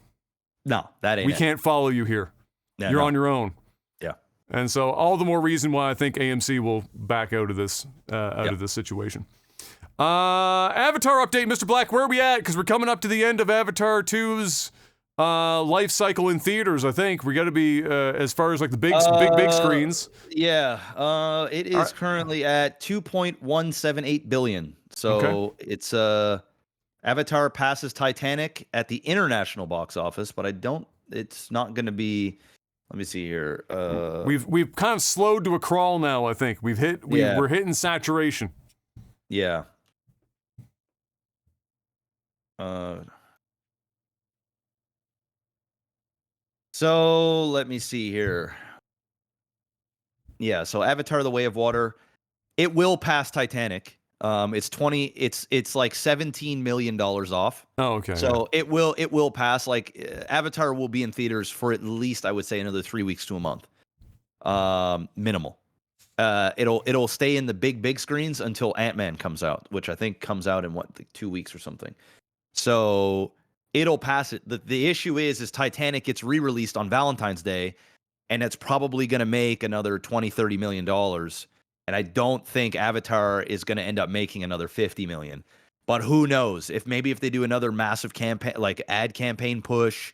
no, that ain't. We can't follow you here. Yeah, You're on your own. Yeah. And so all the more reason why I think AMC will back out of this of this situation. Avatar update, Mr. Black. Where are we at? Because we're coming up to the end of Avatar 2's life cycle in theaters. I think we got to be as far as like the big screens. Yeah. It is currently at 2.178 billion. So it's Avatar passes Titanic at the international box office, but it's not going to be. Let me see here. We've kind of slowed to a crawl now. I think we're hitting saturation. Yeah. So let me see here. Yeah, so Avatar: The Way of Water, it will pass Titanic. It's like $17 million off. Oh, okay. So it will pass. Like Avatar will be in theaters for at least, I would say, another 3 weeks to a month. Minimal. It'll stay in the big screens until Ant-Man comes out, which I think comes out in like 2 weeks or something. So it'll pass it. The issue is Titanic gets re-released on Valentine's Day, and it's probably going to make another $20-30 million. And I don't think Avatar is going to end up making another 50 million. But who knows? If they do another massive campaign, like ad campaign push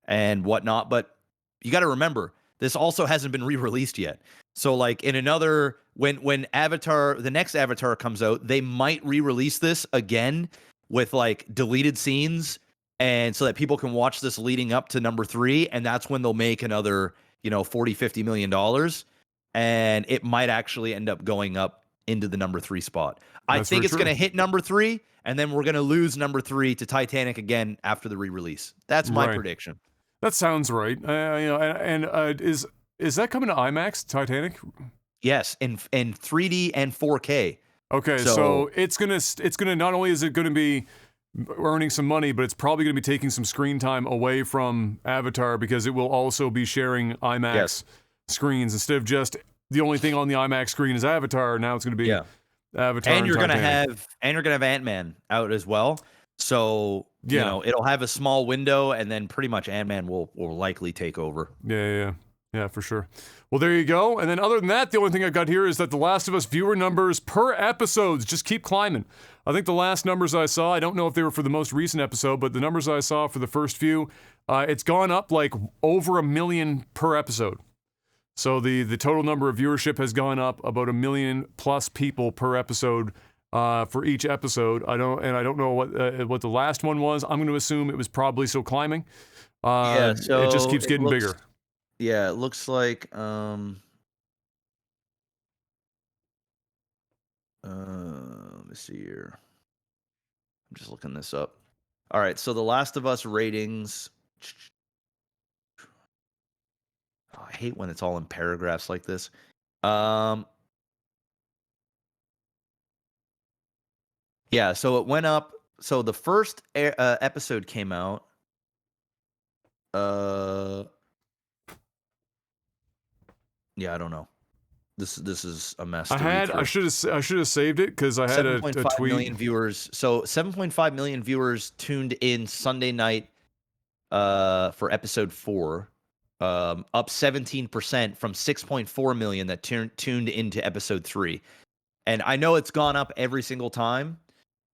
and whatnot. But you got to remember, this also hasn't been re-released yet. So like in another, when Avatar, the next Avatar comes out, they might re-release this again with like deleted scenes, and so that people can watch this leading up to number 3, and that's when they'll make another, $40-50 million, and it might actually end up going up into the number 3 spot. I think it's going to hit number 3, and then we're going to lose number 3 to Titanic again after the re-release. That's my prediction. That sounds right. Is that coming to IMAX, Titanic? Yes, in 3D and 4K. Okay, so it's gonna not only is it gonna be earning some money, but it's probably gonna be taking some screen time away from Avatar, because it will also be sharing IMAX screens instead of just the only thing on the IMAX screen is Avatar. Now it's gonna be Avatar. And you're gonna Titanic. have Ant-Man out as well. So it'll have a small window, and then pretty much Ant-Man will likely take over. Yeah, for sure. Well, there you go. And then other than that, the only thing I've got here is that The Last of Us viewer numbers per episodes just keep climbing. I think the last numbers I saw, I don't know if they were for the most recent episode, but the numbers I saw for the first few, it's gone up like over 1 million per episode. So the total number of viewership has gone up about 1 million plus people per episode for each episode. I don't know what the last one was. I'm going to assume it was probably still climbing. So it just keeps getting bigger. Yeah, it looks like let me see here. I'm just looking this up. All right, so The Last of Us ratings. Oh, I hate when it's all in paragraphs like this. Yeah, so it went up. So the first episode came out. Yeah, I don't know. This is a mess. I should have saved it because I had a tweet. 7.5 million viewers. So 7.5 million viewers tuned in Sunday night for episode 4, up 17% from 6.4 million that tuned into episode 3. And I know it's gone up every single time,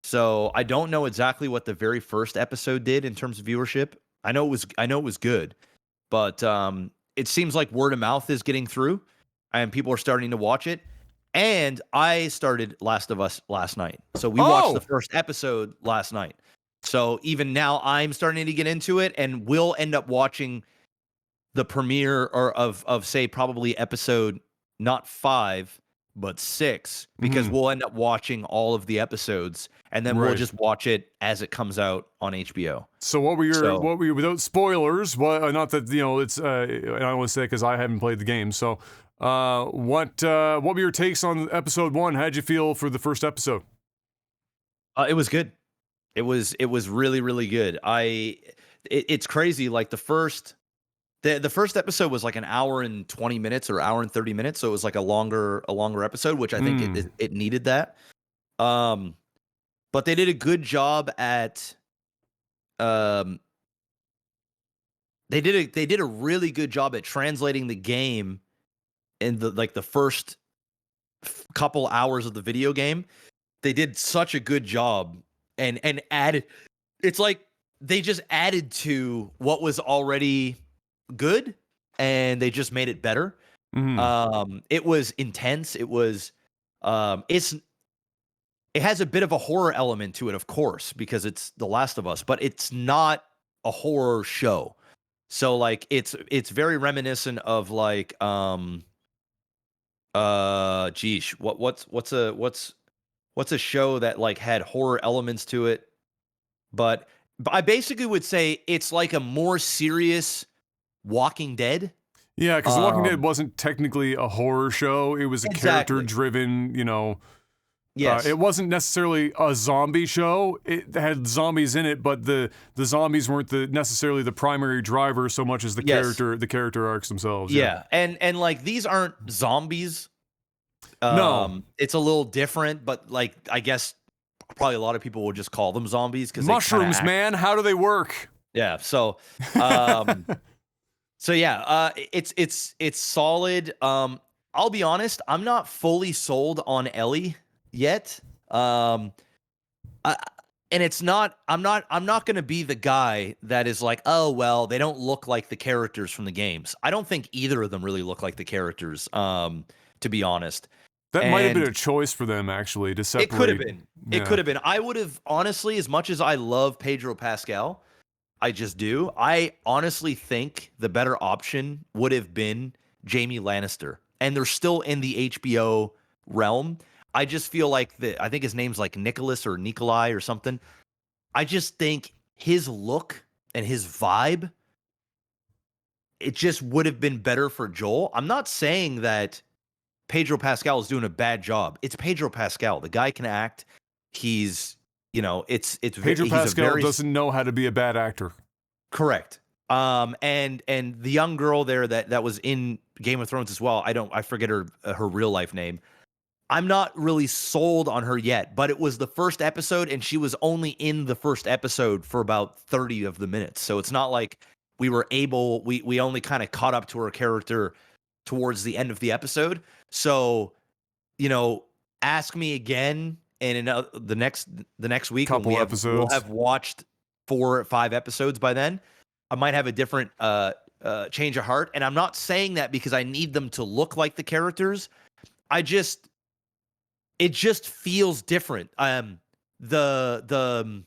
So I don't know exactly what the very first episode did in terms of viewership. I know it was good, but it seems like word of mouth is getting through, and people are starting to watch it. And I started Last of Us last night, so we watched the Oh, first episode last night. So even now, I'm starting to get into it, and we'll end up watching the premiere of say probably episode not 5 but 6, because we'll end up watching all of the episodes, and then we'll right. just watch it as it comes out on HBO. So what were So your without spoilers? What not that it's I don't want to say because I haven't played the game. So what were your takes on episode 1? How'd you feel for the first episode? it was good. It was really really good. It's crazy, like the first episode was like an hour and 20 minutes or hour and 30 minutes, so it was like a longer episode, which I think it needed that. But they did a good job at they did a really good job at translating the game in the first couple hours of the video game. They did such a good job and added, it's like they just added to what was already good and they just made it better. It was intense. It was it has a bit of a horror element to it, of course, because it's The Last of Us, but it's not a horror show. So like it's very reminiscent of like geesh, what's a show that like had horror elements to it, but I basically would say it's like a more serious Walking Dead. Yeah, because The Walking Dead wasn't technically a horror show. It was a character-driven, Yes. it wasn't necessarily a zombie show. It had zombies in it, but the zombies weren't necessarily the primary driver so much as the character arcs themselves. Yeah. And like these aren't zombies. No. It's a little different, but like I guess probably a lot of people will just call them zombies because mushrooms, man. How do they work? Yeah. So so yeah, it's solid. I'll be honest, I'm not fully sold on Ellie yet. And it's not, I'm not going to be the guy that is like, oh, well, they don't look like the characters from the games. I don't think either of them really look like the characters, to be honest. That might have been a choice for them, actually, to separate. It could have been. Yeah. It could have been. I would have, honestly, as much as I love Pedro Pascal, I just do, I honestly think the better option would have been Jaime Lannister. And they're still in the HBO realm. I just feel like I think his name's like Nicholas or Nikolai or something. I just think his look and his vibe, it just would have been better for Joel. I'm not saying that Pedro Pascal is doing a bad job. It's Pedro Pascal. The guy can act. He's, it's Pedro Pascal doesn't know how to be a bad actor. Correct. And the young girl there that was in Game of Thrones as well. I forget her real life name. I'm not really sold on her yet, but it was the first episode and she was only in the first episode for about 30 of the minutes. So it's not like we only kind of caught up to her character towards the end of the episode. So, ask me again in the next week couple when episodes. We'll have watched 4 or 5 episodes by then. I might have a different change of heart. And I'm not saying that because I need them to look like the characters. It just feels different. The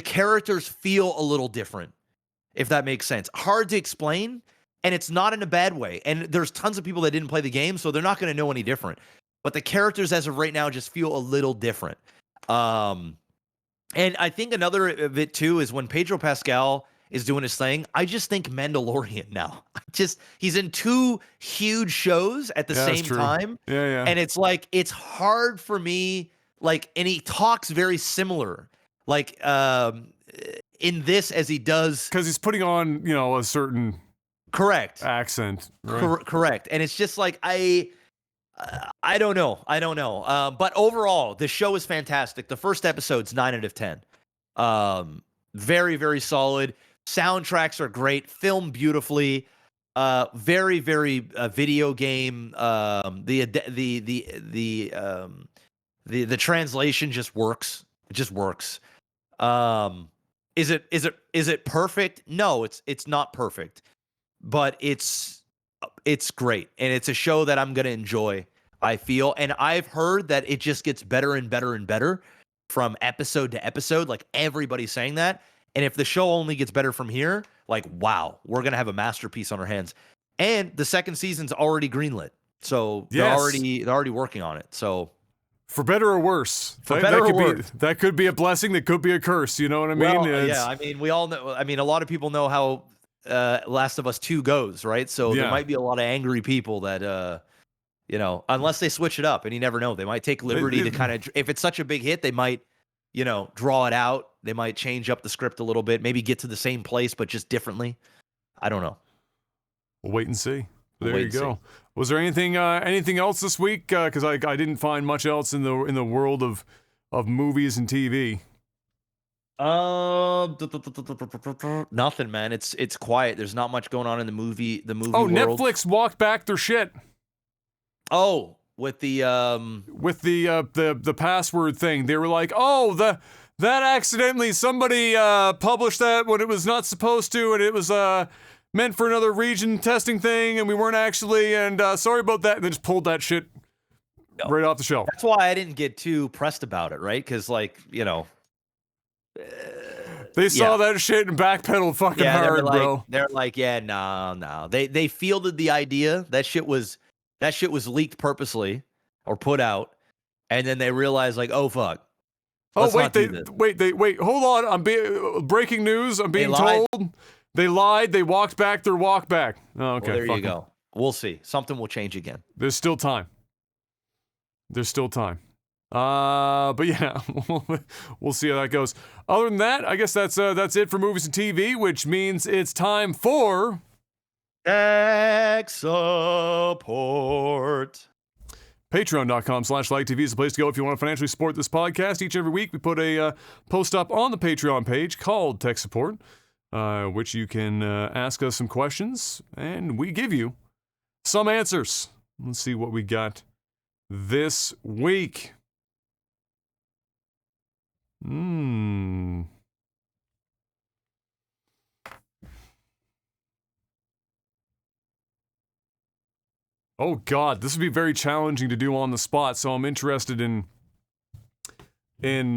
characters feel a little different, if that makes sense. Hard to explain, and it's not in a bad way. And there's tons of people that didn't play the game, so they're not going to know any different. But the characters, as of right now, just feel a little different. And I think another of it too is when Pedro Pascal is doing his thing, I just think Mandalorian now. He's in 2 huge shows at the same time. Yeah. And it's like, it's hard for me, like, and he talks very similar, like, in this as he does. Because he's putting on, a certain correct accent. Right? Correct. And it's just like, I don't know. But overall, the show is fantastic. The first episode's 9 out of 10. Very, very solid. Soundtracks are great. Filmed beautifully. Very, very video game. The translation just works. It just works. Is it perfect? No, it's not perfect, but it's great, and it's a show that I'm gonna enjoy, I feel. And I've heard that it just gets better and better and better from episode to episode. Like, everybody's saying that. And if the show only gets better from here, like, wow, we're gonna have a masterpiece on our hands. And the second season's already greenlit, so they're already working on it. So, for better or worse, that could be a blessing, that could be a curse. You know what I mean? Well, yeah, I mean, we all know. I mean, a lot of people know how Last of Us 2 goes, right? So there might be a lot of angry people that, you know, unless they switch it up, and you never know, they might take liberty to kind of, if it's such a big hit, they might, you know, draw it out. They might change up the script a little bit, maybe get to the same place but just differently. I don't know. We'll wait and see. There you go. Was there anything else this week? Because I didn't find much else in the world of movies and TV. Nothing, man. It's quiet. There's not much going on in the movie Oh, world. Netflix walked back their shit. Oh, with the password thing. They were like, oh, that accidentally somebody published that when it was not supposed to, and it was meant for another region testing thing, and we weren't actually, and sorry about that. And they just pulled that shit right off the shelf. That's why I didn't get too pressed about it, right? Because, like, you know, they saw that shit and backpedaled fucking hard, bro. They're like, yeah, no. They fielded the idea. That shit was leaked purposely or put out, and then they realized, like, oh fuck. Wait, hold on. Breaking news. I'm being told they lied. They walked back their walk back. Oh, okay. Well, there you go. We'll see. Something will change again. There's still time. But yeah, we'll see how that goes. Other than that, I guess that's it for movies and TV, which means it's time for tech support. Patreon.com/LikeTV is the place to go if you want to financially support this podcast. Each and every week, we put a post up on the Patreon page called Tech Support, which you can ask us some questions, and we give you some answers. Let's see what we got this week. Oh God, this would be very challenging to do on the spot, so I'm interested in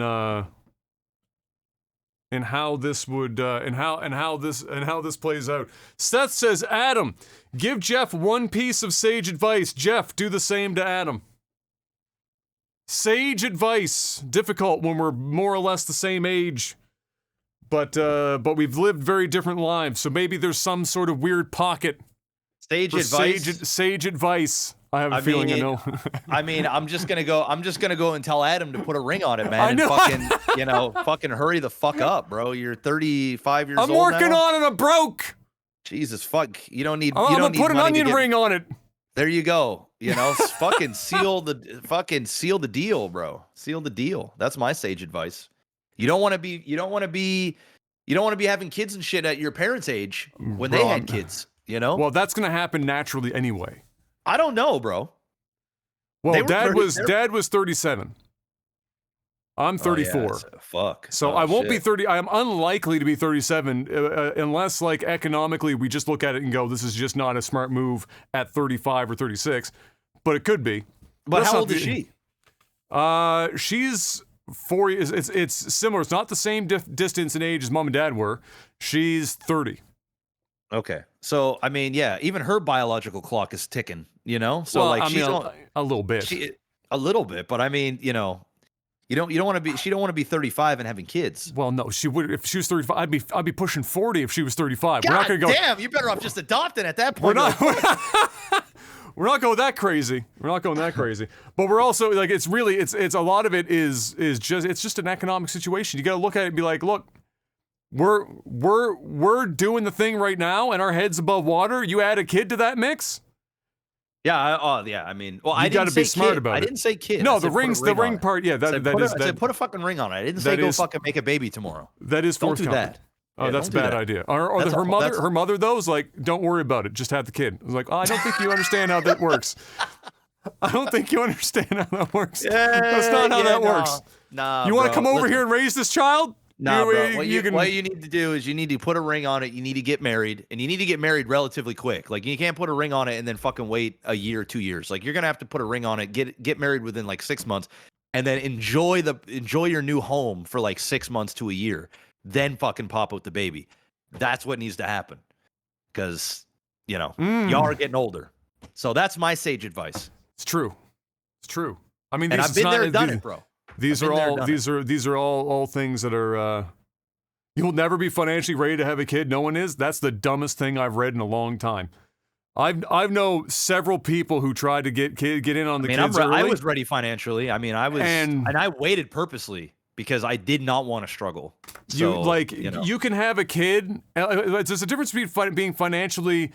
how this would and how this plays out. Seth says, Adam, give Jeff one piece of sage advice. Jeff, do the same to Adam. Sage advice, difficult when we're more or less the same age, but we've lived very different lives. So maybe there's some sort of weird pocket. Sage advice. Sage advice. I have a feeling I know. I mean, I'm just gonna go and tell Adam to put a ring on it, man. I know. And fucking hurry the fuck up, bro. You're 35 years old now. I'm working on it. I'm broke. Jesus fuck. You don't need. I'm gonna put an onion ring on it. There you go. You know, fucking seal the deal, bro. Seal the deal. That's my sage advice. You don't want to be having kids and shit at your parents' age when they had kids. You know? Well, that's gonna happen naturally anyway. I don't know, bro. Well, dad was 37. I'm 34. Yeah, fuck. So I won't be 30. I am unlikely to be 37 unless, like, economically we just look at it and go, this is just not a smart move at 35 or 36. But it could be. But how old is she? She's 4 years. It's similar. It's not the same distance in age as mom and dad were. She's 30. Okay. So, I mean, yeah, even her biological clock is ticking, you know? So, well, she's a little bit. A little bit, but I mean, you know, she don't want to be 35 and having kids. Well, no, she would. If she was 35, I'd be pushing 40 if she was 35. God we're not gonna go. Damn, you better off just adopting at that point. We're not going that crazy. But we're also like, it's a lot of it is just an economic situation. You got to look at it and be like, look, we're doing the thing right now and our heads above water. You add a kid to that mix. Yeah. I mean, well, I got to be smart about it. I didn't say kid. No, the ring part. Yeah, I said put a fucking ring on it. I didn't say go fucking make a baby tomorrow. That is forthcoming. Don't do that. Oh, that's a bad idea. Or her mother though is like, don't worry about it. Just have the kid. I was like, oh, I don't think you understand how that works. I don't think you understand how that works. That's not how that works. Nah, you want to bro. come over Listen. here and raise this child? Nah, bro. You can... What you need to do is you need to put a ring on it. You need to get married, and you need to get married relatively quick. Like you can't put a ring on it and then fucking wait a year, 2 years. Like you're gonna have to put a ring on it, get married within like 6 months, and then enjoy your new home for like 6 months to a year. Then fucking pop out the baby. That's what needs to happen, because y'all are getting older. So that's my sage advice. It's true. It's true. I mean, and I've been there, done it, bro. These are all things that are. You'll never be financially ready to have a kid. No one is. That's the dumbest thing I've read in a long time. I've known several people who tried to get in on the kids early. I was ready financially. I mean, and I waited purposely because I did not want to struggle. So, you can have a kid. There's a difference between being financially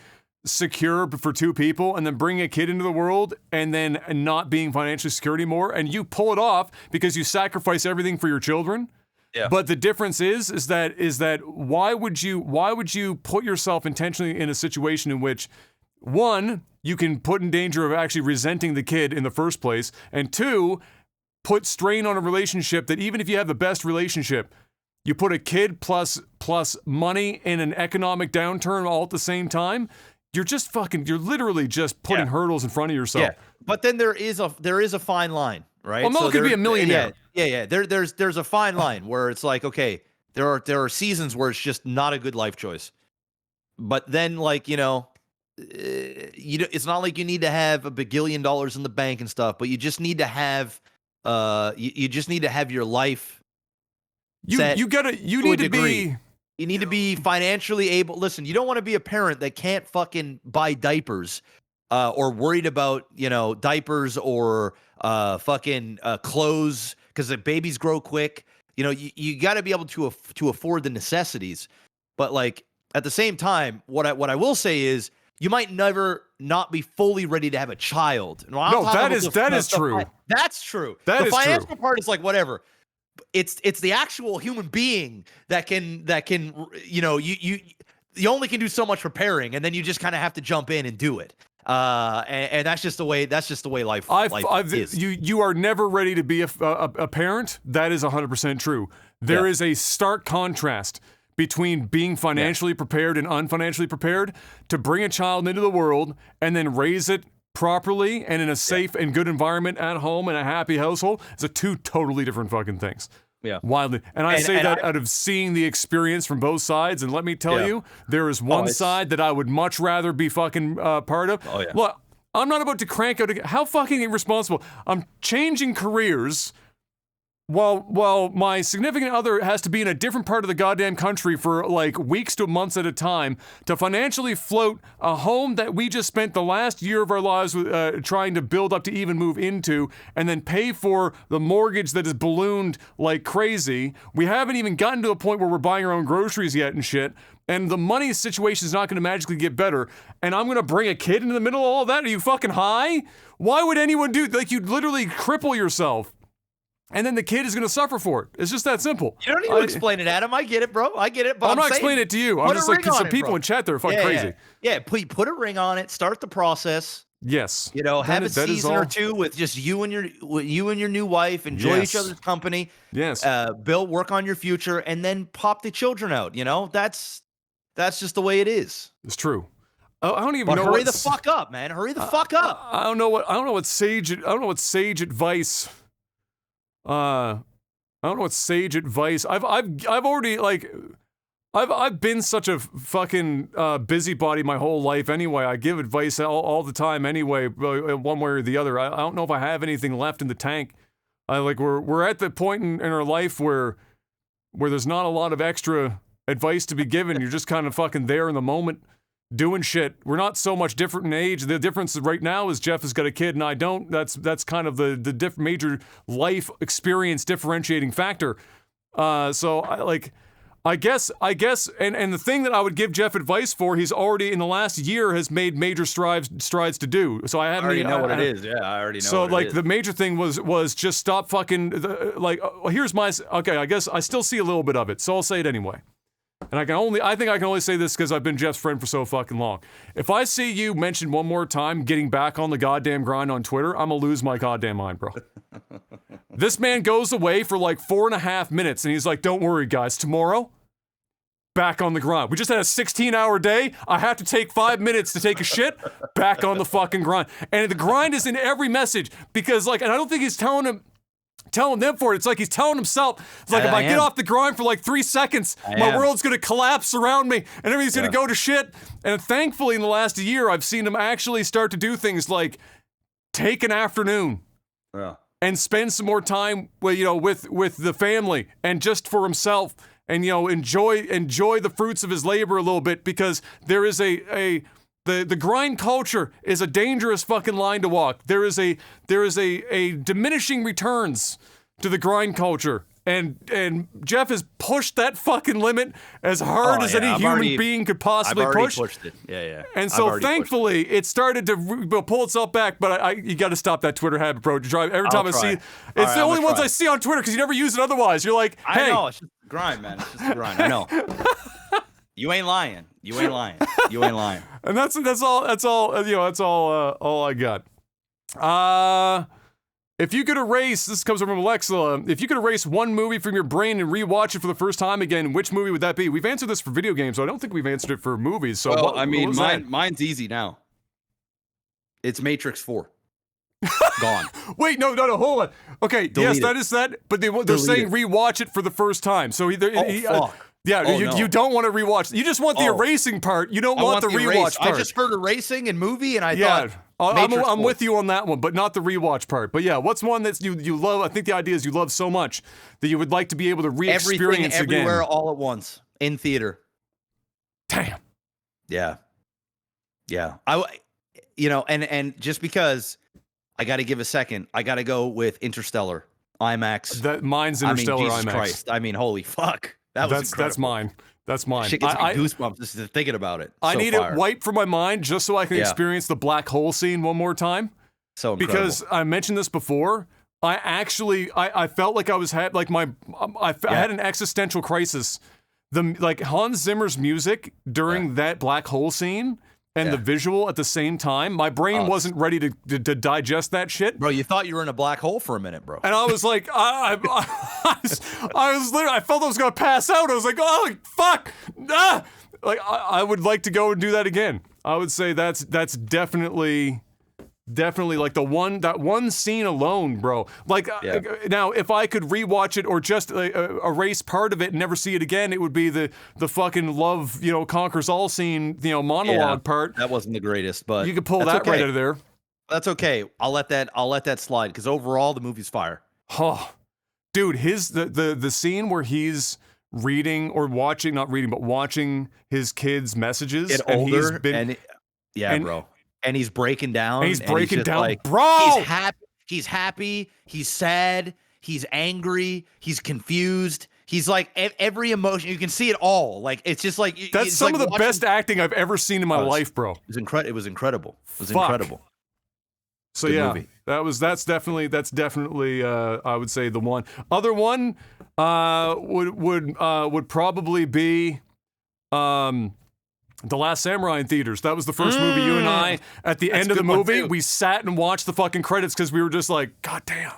secure for two people and then bringing a kid into the world and then not being financially secure anymore, and you pull it off because you sacrifice everything for your children. Yeah. But the difference is that why would you put yourself intentionally in a situation in which, one, you can put in danger of actually resenting the kid in the first place, and two, put strain on a relationship that even if you have the best relationship, you put a kid plus money in an economic downturn all at the same time. You're literally just putting hurdles in front of yourself. Yeah, but then there is a fine line, right? Well, Mo could be a millionaire. Yeah. There's a fine line where it's like, okay, there are seasons where it's just not a good life choice. But then, it's not like you need to have $1 billion in the bank and stuff, but you just need to have your life set. You need to be financially able. Listen, you don't want to be a parent that can't fucking buy diapers, or worried about, diapers or fucking clothes because the babies grow quick. You got to be able to afford the necessities. But like at the same time, what I will say is you might never not be fully ready to have a child. That is true. That's true. The financial part is like whatever. It's the actual human being that can you only can do so much preparing, and then you just kind of have to jump in and do it. And that's just the way life is. You are never ready to be a parent. That is 100% true. There is a stark contrast between being financially prepared and unfinancially prepared to bring a child into the world and then raise it properly and in a safe and good environment at home in a happy household. It's two totally different fucking things. Yeah. Wildly. And I say that out of seeing the experience from both sides. And let me tell you, there is one side that I would much rather be fucking part of. Oh, yeah. Look, I'm not about to crank out. How fucking irresponsible. I'm changing careers while my significant other has to be in a different part of the goddamn country for like weeks to months at a time to financially float a home that we just spent the last year of our lives with, trying to build up to even move into, and then pay for the mortgage that is ballooned like crazy. We haven't even gotten to the point where we're buying our own groceries yet and shit. And the money situation is not going to magically get better. And I'm going to bring a kid into the middle of all that? Are you fucking high? Why would anyone do like you'd literally cripple yourself? And then the kid is going to suffer for it. It's just that simple. You don't need to explain it, Adam. I get it, bro. I get it. But I'm not explaining it to you. I'm just like, because some people in chat, they're fucking crazy. Yeah, put a ring on it. Start the process. Yes. Have a season or two with just you and your new wife. Enjoy each other's company. Yes. Work on your future, and then pop the children out. That's just the way it is. It's true. I don't even know. Hurry the fuck up, man. Hurry the fuck up. I don't know what sage advice. I don't know what sage advice. I've already I've been such a fucking busybody my whole life anyway. I give advice all the time anyway, one way or the other. I don't know if I have anything left in the tank. We're at the point in our life where there's not a lot of extra advice to be given. You're just kind of fucking there in the moment. Doing shit. We're not so much different in age. The difference right now is Jeff has got a kid and I don't. That's kind of the major life experience differentiating factor. So I guess, and the thing that I would give Jeff advice for, he's already in the last year has made major strides to do. So I already know what it is. Yeah, I already know. So the major thing was just stop fucking here's my okay. I guess I still see a little bit of it, so I'll say it anyway. and I think I can only say this because I've been Jeff's friend for so fucking long. If I see you mention one more time getting back on the goddamn grind on Twitter, I'm gonna lose my goddamn mind, bro. This man goes away for like 4.5 minutes, and he's like, "Don't worry, guys, tomorrow, back on the grind. We just had a 16-hour day. I have to take 5 minutes to take a shit. Back on the fucking grind." And the grind is in every message because, like, and I don't think he's telling them for it. It's like he's telling himself. It's like, if I get off the grind for like 3 seconds, my world's gonna collapse around me and everything's gonna go to shit. And thankfully, in the last year, I've seen him actually start to do things like take an afternoon. And spend some more time with the family and just for himself, and enjoy the fruits of his labor a little bit, because there is the grind culture is a dangerous fucking line to walk. There is a diminishing returns to the grind culture. And Jeff has pushed that fucking limit as hard as any human being could possibly push. I've already pushed it. Yeah. And so thankfully, it started to pull itself back. But you got to stop that Twitter habit, bro. Every time I see it, it's the only ones I see on Twitter because you never use it otherwise. You're like, hey. I know, it's just a grind, man. It's just a grind. I know. You ain't lying. And that's all I got. If you could erase, this comes from Alexa, if you could erase one movie from your brain and rewatch it for the first time again, which movie would that be? We've answered this for video games, so I don't think we've answered it for movies. So mine's easy now. It's Matrix 4. Gone. Wait, no, hold on. Okay, yes, that is that, but they're saying rewatch it for the first time. So fuck. You don't want to rewatch. You just want the erasing part. You don't want the rewatch part. I just heard erasing and movie, and I thought I'm with you on that one, but not the rewatch part. But yeah, what's one that you love? I think the idea is you love so much that you would like to be able to re-experience everything, again. Everywhere, all at once, in theater. Damn. Yeah. And just because I got to give a second, I got to go with Interstellar IMAX. Mine's Interstellar Jesus IMAX. Christ. I mean, holy fuck. That's mine. That's mine. Shit gets me goosebumps just thinking about it. I need it wiped from my mind just so I can experience the black hole scene one more time. So incredible. Because I mentioned this before, I felt like I had an existential crisis. Hans Zimmer's music during that black hole scene and the visual at the same time, my brain wasn't ready to digest that shit. Bro, you thought you were in a black hole for a minute, bro. And I was like, I felt I was gonna pass out. I was like, oh fuck, I would like to go and do that again. I would say that's definitely like that one scene alone, bro. Now, if I could rewatch it or just erase part of it and never see it again, it would be the fucking love, conquers all scene, monologue part. That wasn't the greatest, but you could pull that right out of there. That's okay. I'll let that slide because overall the movie's fire. Oh, dude, the scene where he's reading or watching, not reading, but watching his kids' messages, get and older, bro. And he's breaking down. Like, bro. He's happy. He's sad. He's angry. He's confused. He's like every emotion. You can see it all. Like it's just like that's some of the best acting I've ever seen in my life, bro. It was incredible. It was incredible. So movie. That's definitely I would say the one. Other one would probably be The Last Samurai in theaters. That was the first movie you and I, at the end of the movie, we sat and watched the fucking credits because we were just like, God damn.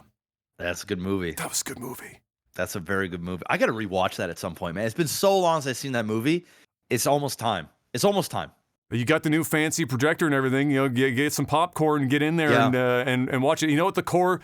That's a good movie. That was a good movie. That's a very good movie. I got to rewatch that at some point, man. It's been so long since I've seen that movie. It's almost time. You got the new fancy projector and everything. Get some popcorn and get in there and watch it. You know what the core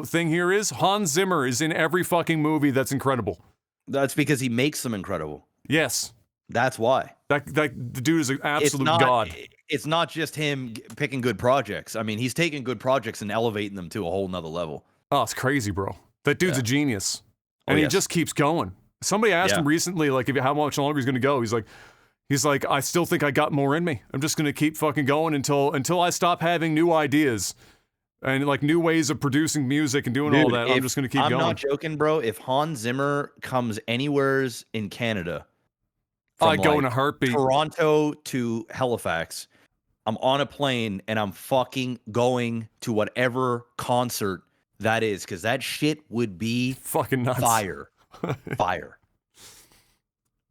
thing here is? Hans Zimmer is in every fucking movie that's incredible. That's because he makes them incredible. Yes. That's why. The dude is an absolute god. It's not just him picking good projects. I mean, he's taking good projects and elevating them to a whole nother level. Oh, it's crazy, bro. That dude's a genius. And he just keeps going. Somebody asked him recently, like, how much longer he's going to go. He's like, I still think I got more in me. I'm just going to keep fucking going until I stop having new ideas and like new ways of producing music and doing all that. I'm just going to keep going. I'm not joking, bro. If Hans Zimmer comes anywheres in Canada, I'd go in a heartbeat. Toronto to Halifax, I'm on a plane and I'm fucking going to whatever concert that is, because that shit would be fucking nuts. Fire.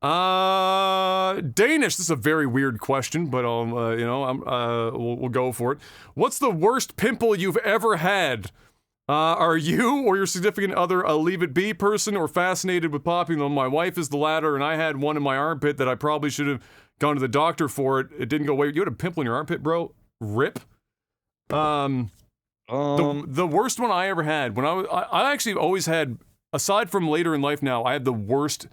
Danish. This is a very weird question, but we'll go for it. What's the worst pimple you've ever had? Are you or your significant other a leave it be person or fascinated with popping them? My wife is the latter, and I had one in my armpit that I probably should have gone to the doctor for it. It didn't go away. You had a pimple in your armpit, bro? Rip. The worst one I ever had when I actually always had, aside from later in life now, I had the worst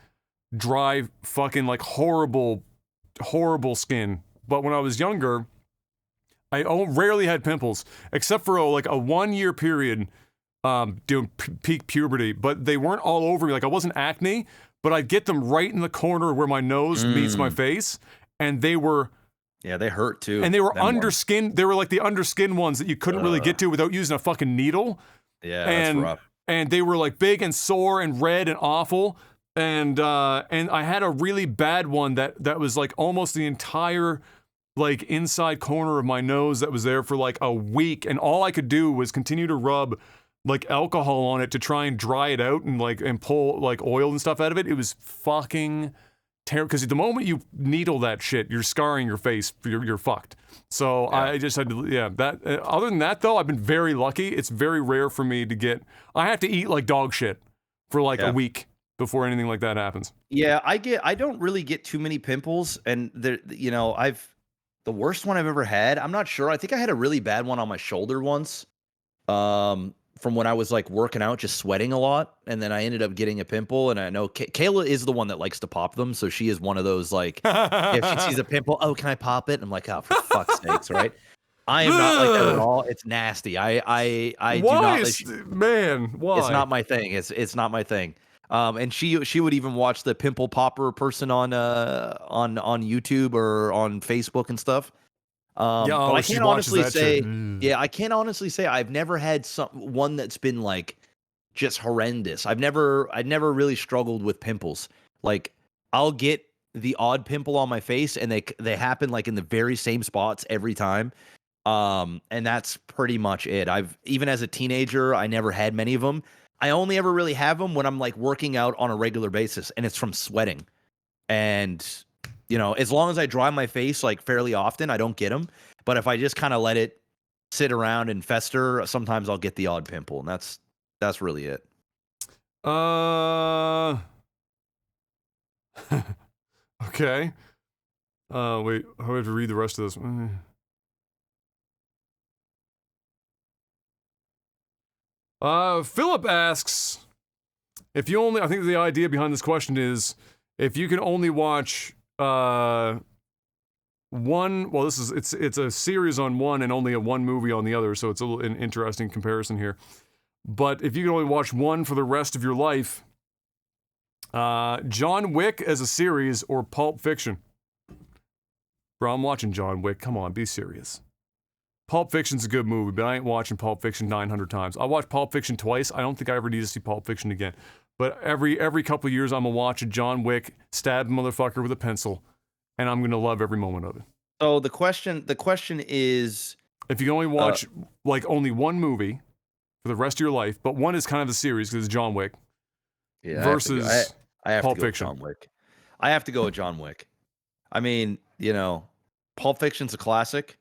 dry fucking like horrible skin. But when I was younger, I rarely had pimples except for like a 1 year period doing peak puberty, but they weren't all over me. Like I wasn't acne, but I'd get them right in the corner where my nose meets my face, and they were they hurt too. And they were underskin. They were like the underskin ones that you couldn't really get to without using a fucking needle. Yeah, that's rough. And they were like big and sore and red and awful. And I had a really bad one that was like almost the entire like inside corner of my nose that was there for like a week, and all I could do was continue to rub like alcohol on it to try and dry it out and pull like oil and stuff out of it. It was fucking terrible, because the moment you needle that shit, you're scarring your face. You're fucked. So yeah. I just had to, that. Other than that, though, I've been very lucky. It's very rare for me to get. I have to eat like dog shit for like a week before anything like that happens. Yeah, I don't really get too many pimples, and the worst one I've ever had, I'm not sure. I think I had a really bad one on my shoulder once. From when I was like working out, just sweating a lot, and then I ended up getting a pimple. And I know Kayla is the one that likes to pop them, so she is one of those like, if she sees a pimple, oh, can I pop it? I'm like, oh, for fuck's sakes, right? I am not like that at all. It's nasty. I why do not. Why? It's not my thing. It's not my thing. And she would even watch the pimple popper person on YouTube or on Facebook and stuff. But I can't honestly say, I can't honestly say I've never had one that's been like just horrendous. I'd never really struggled with pimples. Like I'll get the odd pimple on my face, and they happen like in the very same spots every time. And that's pretty much it. Even as a teenager, I never had many of them. I only ever really have them when I'm like working out on a regular basis, and it's from sweating. And as long as I dry my face like fairly often, I don't get them. But if I just kind of let it sit around and fester, sometimes I'll get the odd pimple, and that's really it. Okay. Wait, how do I have to read the rest of this? Philip asks, I think the idea behind this question is, if you can only watch one, well, it's a series on one and only one movie on the other, so it's an interesting comparison here. But if you can only watch one for the rest of your life, John Wick as a series or Pulp Fiction? Bro, I'm watching John Wick. Come on, be serious. Pulp Fiction's a good movie, but I ain't watching Pulp Fiction 900 times. I watched Pulp Fiction twice. I don't think I ever need to see Pulp Fiction again. But every couple of years, I'm gonna watch a John Wick stab a motherfucker with a pencil, and I'm gonna love every moment of it. So the question is, if you can only watch like only one movie for the rest of your life, but one is kind of a series because it's John Wick, versus I have Pulp to go Fiction. With John Wick. I have to go with John Wick. I mean, Pulp Fiction's a classic.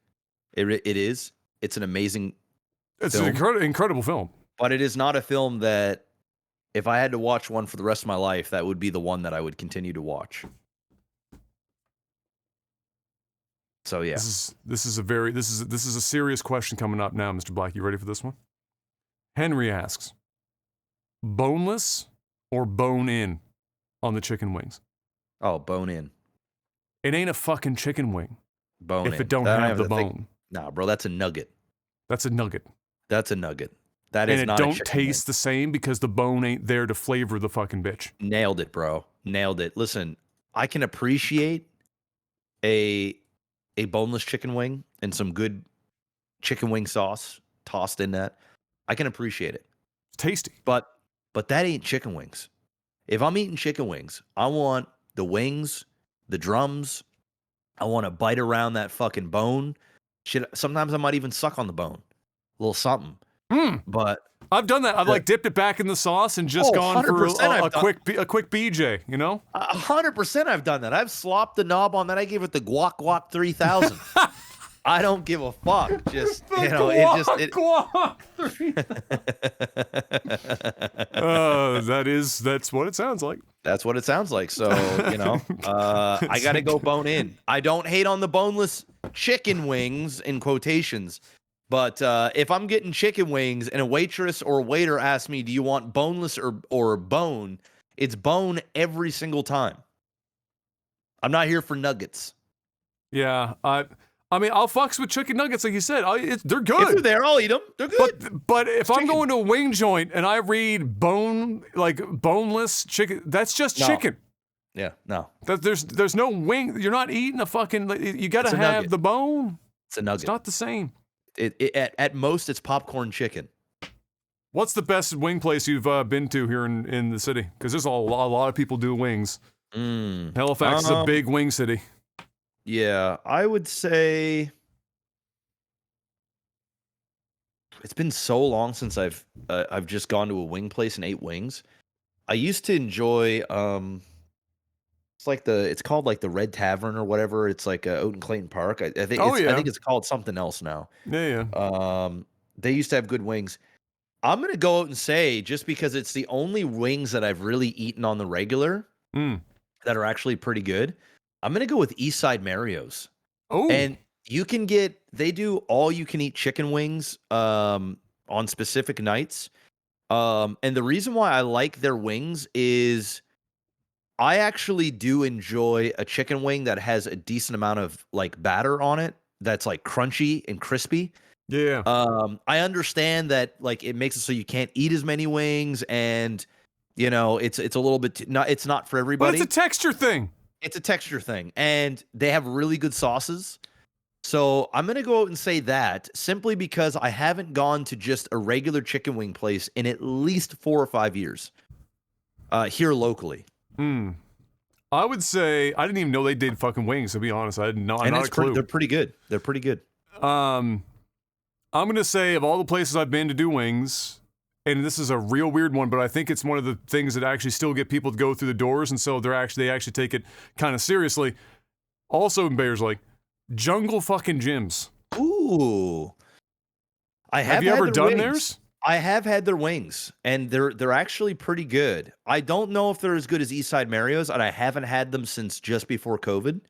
It is. It's an amazing. It's film, an incredible film. But it is not a film that, if I had to watch one for the rest of my life, that would be the one that I would continue to watch. So yeah, this is a serious question coming up now, Mr. Black. You ready for this one? Henry asks, boneless or bone in on the chicken wings? Oh, bone in. It ain't a fucking chicken wing Bone if in. it don't have the bone. Nah, bro, that's a nugget. That's a nugget. That's a nugget. That is not. And it don't taste the same because the bone ain't there to flavor the fucking bitch. Nailed it, bro. Nailed it. Listen, I can appreciate a boneless chicken wing and some good chicken wing sauce tossed in that. I can appreciate it. It's tasty. But that ain't chicken wings. If I'm eating chicken wings, I want the wings, the drums. I want to bite around that fucking bone. Shit, sometimes I might even suck on the bone. A little something. But I've done that. I've like dipped it back in the sauce and just gone for a quick BJ, you know? 100% I've done that. I've slopped the knob on that. I gave it the guac 3000. I don't give a fuck. Just, you know, guac 3000. That's what it sounds like. That's what it sounds like. So, you know, I got to go bone in. I don't hate on the boneless chicken wings in quotations. But if I'm getting chicken wings and a waitress or waiter asks me, do you want boneless or bone? It's bone every single time. I'm not here for nuggets. Yeah. I mean, I'll fucks with chicken nuggets, like you said. They're good. If they're there, I'll eat them. They're good. But if I'm going to a wing joint and I read boneless chicken, that's just chicken. Yeah, no. There's no wing. You're not eating a fucking. You got to have the bone. It's a nugget. It's not the same. At most, it's popcorn chicken. What's the best wing place you've been to here in the city? Because there's a lot of people do wings. Halifax is a big wing city. Yeah, I would say it's been so long since I've just gone to a wing place and ate wings. I used to enjoy it's called like the Red Tavern or whatever. It's like out in Clayton Park. I think I think it's called something else now. Yeah. They used to have good wings. I'm gonna go out and say, just because it's the only wings that I've really eaten on the regular that are actually pretty good, I'm going to go with Eastside Mario's. Oh. And they do all you can eat chicken wings on specific nights. And the reason why I like their wings is I actually do enjoy a chicken wing that has a decent amount of like batter on it that's like crunchy and crispy. Yeah. I understand that like it makes it so you can't eat as many wings, and you know, it's a little bit it's not for everybody. But it's a texture thing. It's a texture thing, and they have really good sauces. So I'm going to go out and say that simply because I haven't gone to just a regular chicken wing place in at least 4 or 5 years here locally. I would say I didn't even know they did fucking wings, to be honest. I had not a clue. They're pretty good. They're pretty good. I'm going to say of all the places I've been to do wings, and this is a real weird one, but I think it's one of the things that actually still get people to go through the doors, and so they actually take it kind of seriously. Also in Bears Lake, Jungle fucking gyms. Ooh. Have you ever done theirs? I have had their wings, and they're actually pretty good. I don't know if they're as good as Eastside Mario's, and I haven't had them since just before COVID.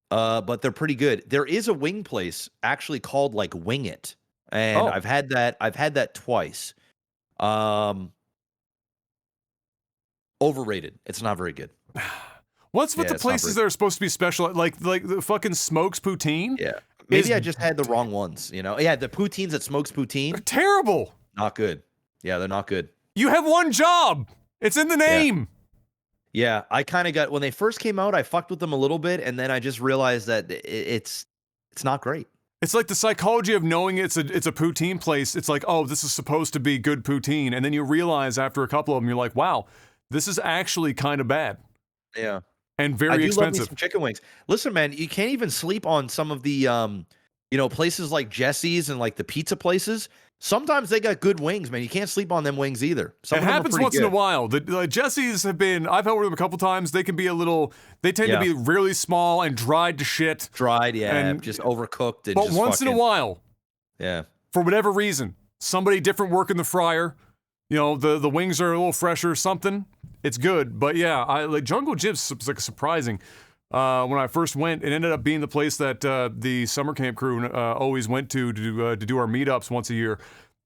But they're pretty good. There is a wing place actually called like Wing It, and I've had that twice. Overrated. It's not very good. What's with the places that are supposed to be special, like the fucking Smokes Poutine? Yeah, maybe I just had the wrong ones. You know, yeah, the poutines at Smokes Poutine. They're terrible. Not good. Yeah, they're not good. You have one job. It's in the name. Yeah, I kind of got when they first came out. I fucked with them a little bit, and then I just realized that it's not great. It's like the psychology of knowing it's a poutine place. It's like, oh, this is supposed to be good poutine, and then you realize after a couple of them, you're like, wow, this is actually kind of bad. Yeah, and very expensive. Love me some chicken wings. Listen, man, you can't even sleep on some of the places like Jesse's and like the pizza places. Sometimes they got good wings, man. You can't sleep on them wings either. It happens once in a while. The Jesse's have been, I've had them a couple times. They can be they tend to be really small and dried to shit. Dried, and just overcooked. But once in a while, for whatever reason, somebody different working the fryer, the wings are a little fresher, something. It's good. But yeah, like Jungle Gyms was like surprising. When I first went, it ended up being the place that the summer camp crew always went to do our meetups once a year,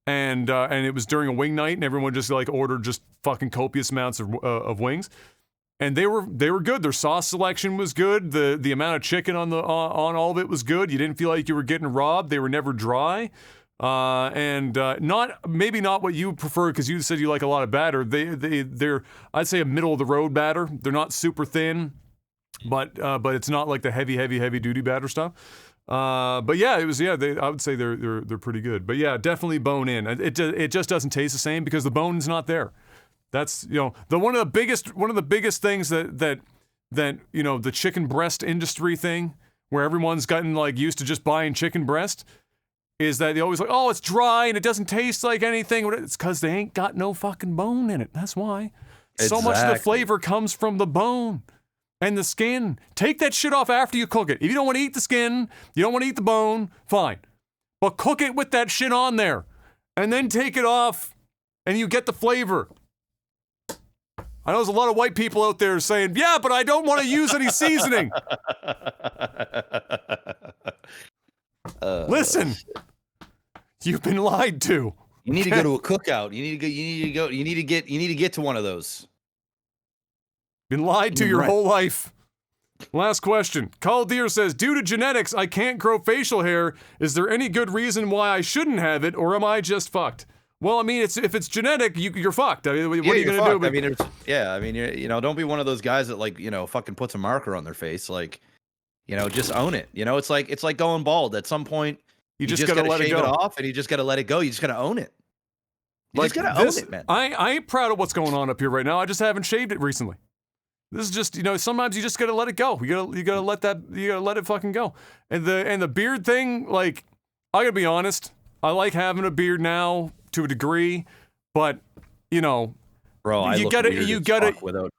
and it was during a wing night, and everyone just like ordered just fucking copious amounts of wings, and they were good. Their sauce selection was good. The amount of chicken on all of it was good. You didn't feel like you were getting robbed. They were never dry, and not what you prefer, because you said you like a lot of batter. They're I'd say a middle of the road batter. They're not super thin. But it's not like the heavy duty batter stuff. But yeah, it was I would say they're pretty good. But yeah, definitely bone in. It just doesn't taste the same because the bone's not there. That's one of the biggest things that the chicken breast industry thing, where everyone's gotten like used to just buying chicken breast. is that they always like, oh, it's dry and it doesn't taste like anything. It's because they ain't got no fucking bone in it. That's why. So much of the flavor comes from the bone and the skin. Take that shit off after you cook it. If you don't want to eat the skin, you don't want to eat the bone, fine. But cook it with that shit on there. And then take it off and you get the flavor. I know there's a lot of white people out there saying, yeah, but I don't want to use any seasoning. Listen, you've been lied to. You need to go to a cookout. You need to get to one of those. Been lied to your whole life. Last question. Call Deer says, due to genetics, I can't grow facial hair. Is there any good reason why I shouldn't have it, or am I just fucked? Well, I mean, if it's genetic, you're fucked. I mean, what are you gonna do? I mean, don't be one of those guys that like, fucking puts a marker on their face. Like, just own it. It's like going bald. At some point, you just gotta let it go. Off, and you just gotta let it go. You just gotta own it. You just gotta own it, man. I ain't proud of what's going on up here right now. I just haven't shaved it recently. This is just, sometimes you just gotta let it go. You gotta let it fucking go. And the beard thing, like, I gotta be honest. I like having a beard now to a degree, but bro, you gotta without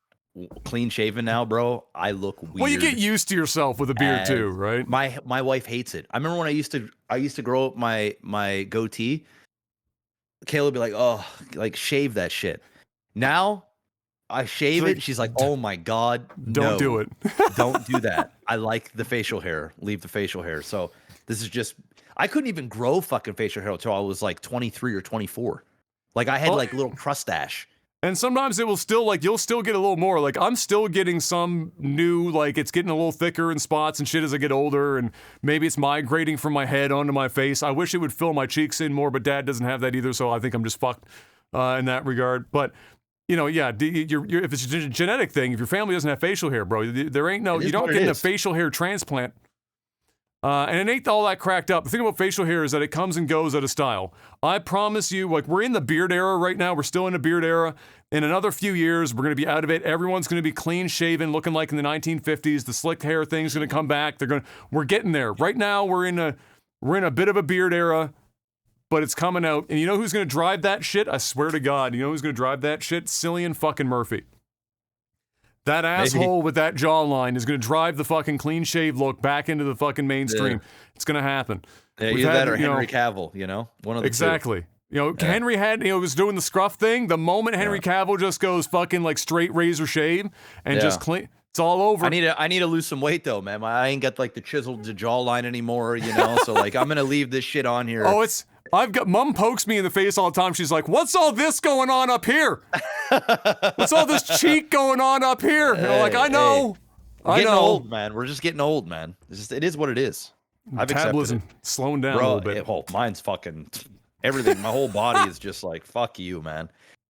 clean shaven now, bro. I look weird. Well, you get used to yourself with a beard too, right? My wife hates it. I remember when I used to grow up my goatee. Kayla would be like, oh, like shave that shit. Now I shave it. She's like, oh my God, don't do it. Don't do that. I like the facial hair. Leave the facial hair. So this is just. I couldn't even grow fucking facial hair until I was like 23 or 24. Like I had like little crustache. And sometimes it will still like, you'll still get a little more. Like I'm still getting some new, like it's getting a little thicker in spots and shit as I get older. And maybe it's migrating from my head onto my face. I wish it would fill my cheeks in more, but Dad doesn't have that either. So I think I'm just fucked in that regard. But yeah, if it's a genetic thing, if your family doesn't have facial hair, bro, there ain't no, you don't get a facial hair transplant. And it ain't all that cracked up. The thing about facial hair is that it comes and goes out of style. I promise you, like, we're in the beard era right now. We're still in the beard era. In another few years, we're going to be out of it. Everyone's going to be clean shaven, looking like in the 1950s. The slick hair thing's going to come back. We're getting there. Right now, we're in a bit of a beard era, but it's coming out. And you know who's going to drive that shit? I swear to God, you know who's going to drive that shit? Cillian fucking Murphy. That asshole with that jawline is going to drive the fucking clean shave look back into the fucking mainstream. Yeah. It's going to happen. Yeah, either that or Henry Cavill, one of the exactly. Two. Henry was doing the scruff thing. The moment Henry Cavill just goes fucking like straight razor shave and just clean, it's all over. I need to lose some weight though, man. I ain't got like the chiseled jawline anymore, So like I'm gonna leave this shit on here. Oh, Mom pokes me in the face all the time. She's like, what's all this going on up here? What's all this cheek going on up here? I know. We're getting old, man. We're just getting old, man. It is what it is. Metabolism slowing down a little bit. Mine's fucking everything. My whole body is just like, fuck you, man.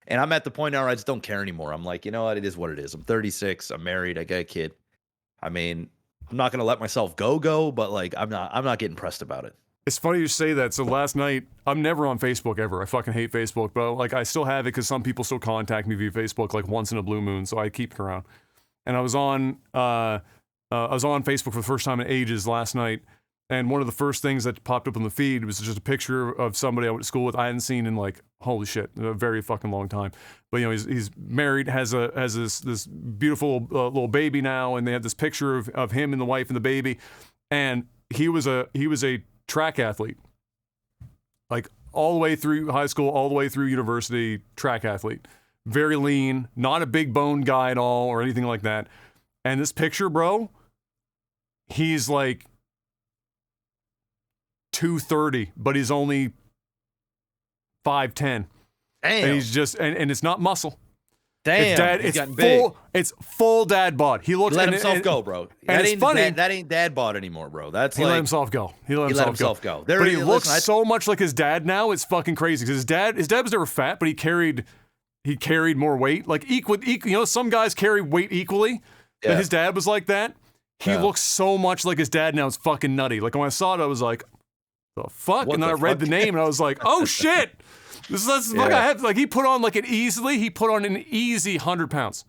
And I'm at the point now where I just don't care anymore. I'm like, you know what? It is what it is. I'm 36. I'm married. I got a kid. I mean, I'm not going to let myself go, but like, I'm not getting pressed about it. It's funny you say that. So last night, I'm never on Facebook ever. I fucking hate Facebook, but like I still have it because some people still contact me via Facebook like once in a blue moon, so I keep it around. And I was on Facebook for the first time in ages last night, and one of the first things that popped up on the feed was just a picture of somebody I went to school with. I hadn't seen in like holy shit, a very fucking long time. But he's married, has this beautiful little baby now, and they had this picture of him and the wife and the baby, and he was a track athlete, like all the way through high school, all the way through university, track athlete, very lean, not a big bone guy at all or anything like that. And this picture, bro, he's like 230, but he's only 5'10". Damn. And he's just and it's not muscle. Damn, it's full big. It's full dad bod. He looks. Let himself go, bro. That ain't funny. That ain't dad bod anymore, bro. That's he let himself go. He let himself go. But he looks so much like his dad now. It's fucking crazy because his dad was never fat, but he carried more weight. Like equal. Some guys carry weight equally. Yeah. But his dad was like that. He looks so much like his dad now. It's fucking nutty. Like when I saw it, I was like, the fuck? And then I read the name and I was like, oh shit. This is fuck I have. Like he put on an easy 100 pounds.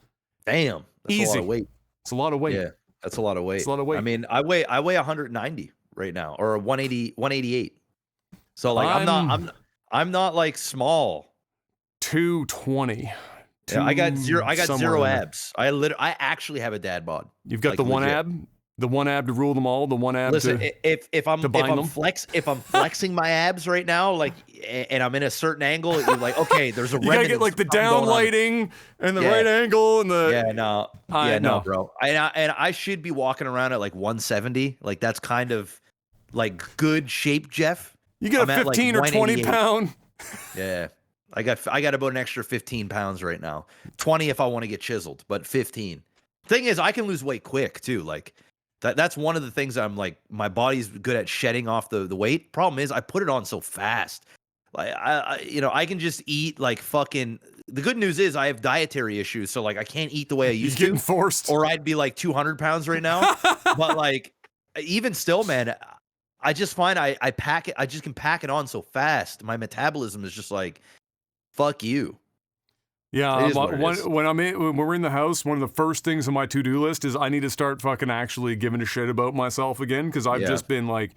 Damn. That's easy. A lot of weight. It's a lot of weight. Yeah. That's a lot of weight. It's a lot of weight. I mean, I weigh 190 right now, or 188. So like I'm not like small. 220. Yeah, I got somewhere zero in there. abs. I actually have a dad bod. You've got Like, the one legit. ab, the one ab to rule them all, the one ab Listen, to if I'm bind them. if I'm flexing my abs right now, like, and I'm in a certain angle, you're like, okay, there's a you gotta get like the down lighting and the right angle and the no, bro. And I should be walking around at like 170. Like that's kind of like good shape, Jeff. You get a 15 or 20 pound. Yeah. I got about an extra 15 pounds right now. 20 if I want to get chiseled, but 15. Thing is, I can lose weight quick too. Like that's one of the things I'm like, my body's good at shedding off the weight. Problem is, I put it on so fast. Like I can just eat like fucking. The good news is I have dietary issues, so like I can't eat the way I used You're getting forced, or I'd be like 200 pounds right now. But like, even still, man, I just find I pack it. I just can pack it on so fast. My metabolism is just like, fuck you. Yeah, when we're in the house, one of the first things on my to-do list is I need to start fucking actually giving a shit about myself again, because I've just been like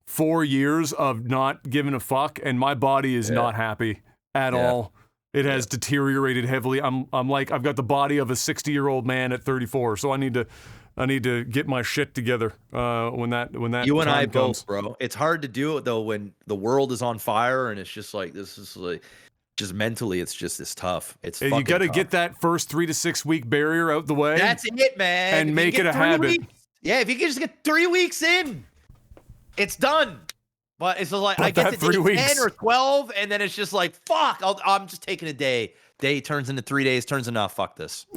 4 years of not giving a fuck, and my body is not happy at all. It has deteriorated heavily. I'm like, I've got the body of a 60-year-old man at 34, so I need to get my shit together when that you and time I comes. both, bro. It's hard to do it though when the world is on fire and it's just like, this is like, just mentally, it's tough. It's you got to get that first 3 to 6 week barrier out the way. That's it, man. And make it a habit. If you can just get 3 weeks in, it's done. But it's like I get to 3 weeks. 10 or 12, and then it's just like, fuck. I'm just taking a day. Day turns into 3 days. Turns into fuck this.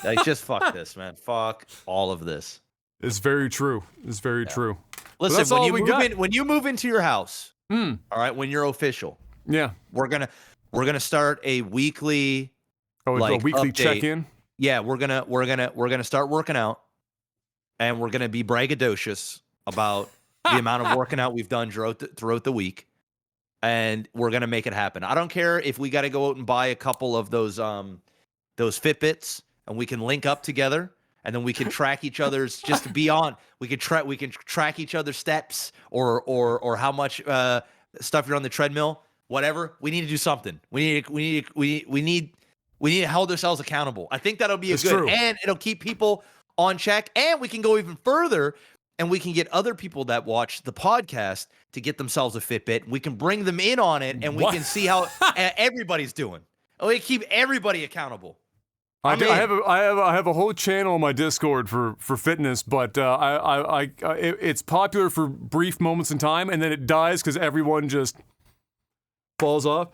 Like just fuck this, man. Fuck all of this. It's very true. It's very true. Listen, when you move into your house, all right, when you're official, we're gonna start a weekly, a weekly update. check-in. Yeah, we're gonna start working out, and we're gonna be braggadocious about the amount of working out we've done throughout the week, and we're gonna make it happen. I don't care if we got to go out and buy a couple of those Fitbits, and we can link up together, and then we can track each other's just to be on. We can track each other's steps or how much stuff you're on the treadmill. Whatever, we need to do something. We need to hold ourselves accountable. I think that'll be and it'll keep people on check. And we can go even further, and we can get other people that watch the podcast to get themselves a Fitbit. We can bring them in on it, and we can see how everybody's doing. We keep everybody accountable. I have a whole channel on my Discord for fitness, but it's popular for brief moments in time, and then it dies because everyone just falls off.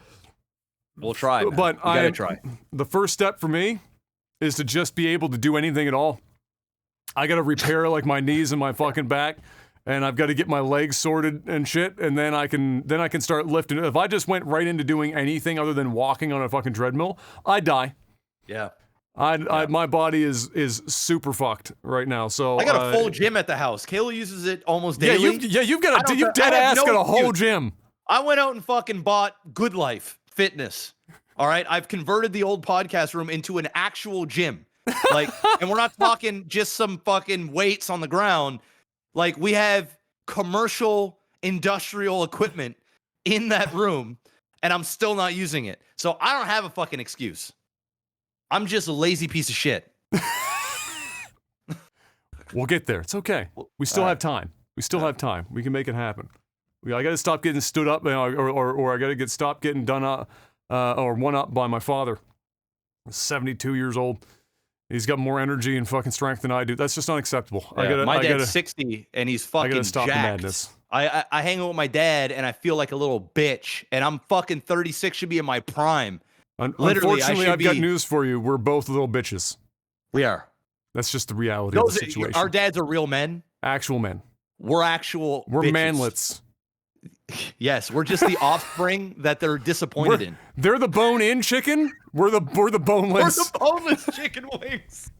We'll try, man. But we gotta try. The first step for me is to just be able to do anything at all. I gotta repair like my knees and my fucking back, and I've got to get my legs sorted and shit, and then I can start lifting. If I just went right into doing anything other than walking on a fucking treadmill, I'd die. Yeah. My body is super fucked right now. So I got a full gym at the house. Kayla uses it almost daily. You've got you dead ass got a whole gym. I went out and fucking bought Good Life Fitness. All right, I've converted the old podcast room into an actual gym. Like, and we're not talking just some fucking weights on the ground. Like, we have commercial industrial equipment in that room, and I'm still not using it. So I don't have a fucking excuse. I'm just a lazy piece of shit. We'll get there. It's okay. We still have time. We still have time. We can make it happen. I got to stop getting stood up, or I got to stop getting done up, or one up by my father. 72 years old. He's got more energy and fucking strength than I do. That's just unacceptable. Yeah, my dad's 60 and he's fucking I gotta stop jacked. the madness. I hang out with my dad and I feel like a little bitch, and I'm fucking 36, should be in my prime. Unfortunately, I've got news for you. We're both little bitches. We are. That's just the reality of the situation. Our dads are real men. Actual men. We're bitches. Manlets. Yes, we're just the offspring that they're disappointed in. They're the bone-in chicken. We're the boneless. We're the boneless chicken wings.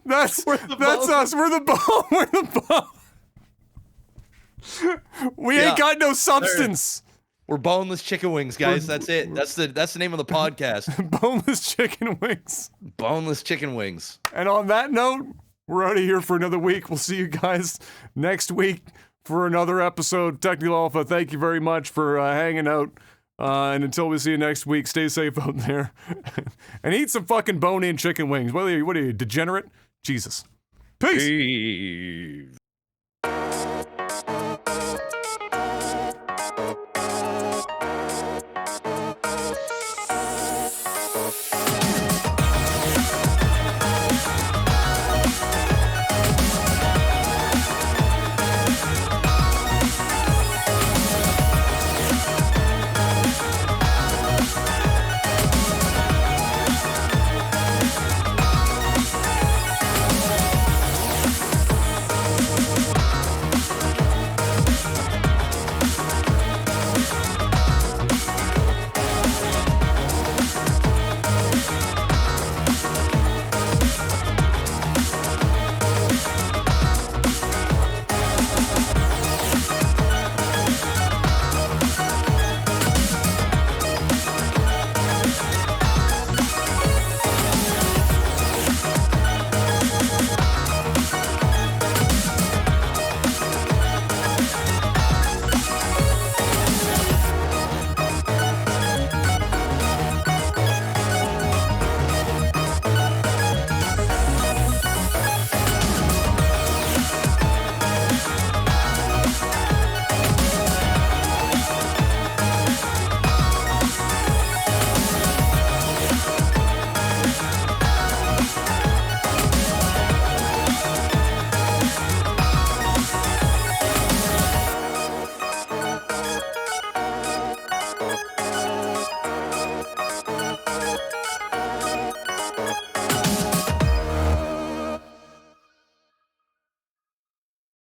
That's us. We're the bone. We're the bone. We ain't got no substance. We're boneless chicken wings, guys. That's it. That's the name of the podcast. Boneless chicken wings. Boneless chicken wings. And on that note, we're out of here for another week. We'll see you guys next week for another episode of Technical Alpha. Thank you very much for hanging out. And until we see you next week, stay safe out there. And eat some fucking bone-in chicken wings. What are you, degenerate? Jesus. Peace.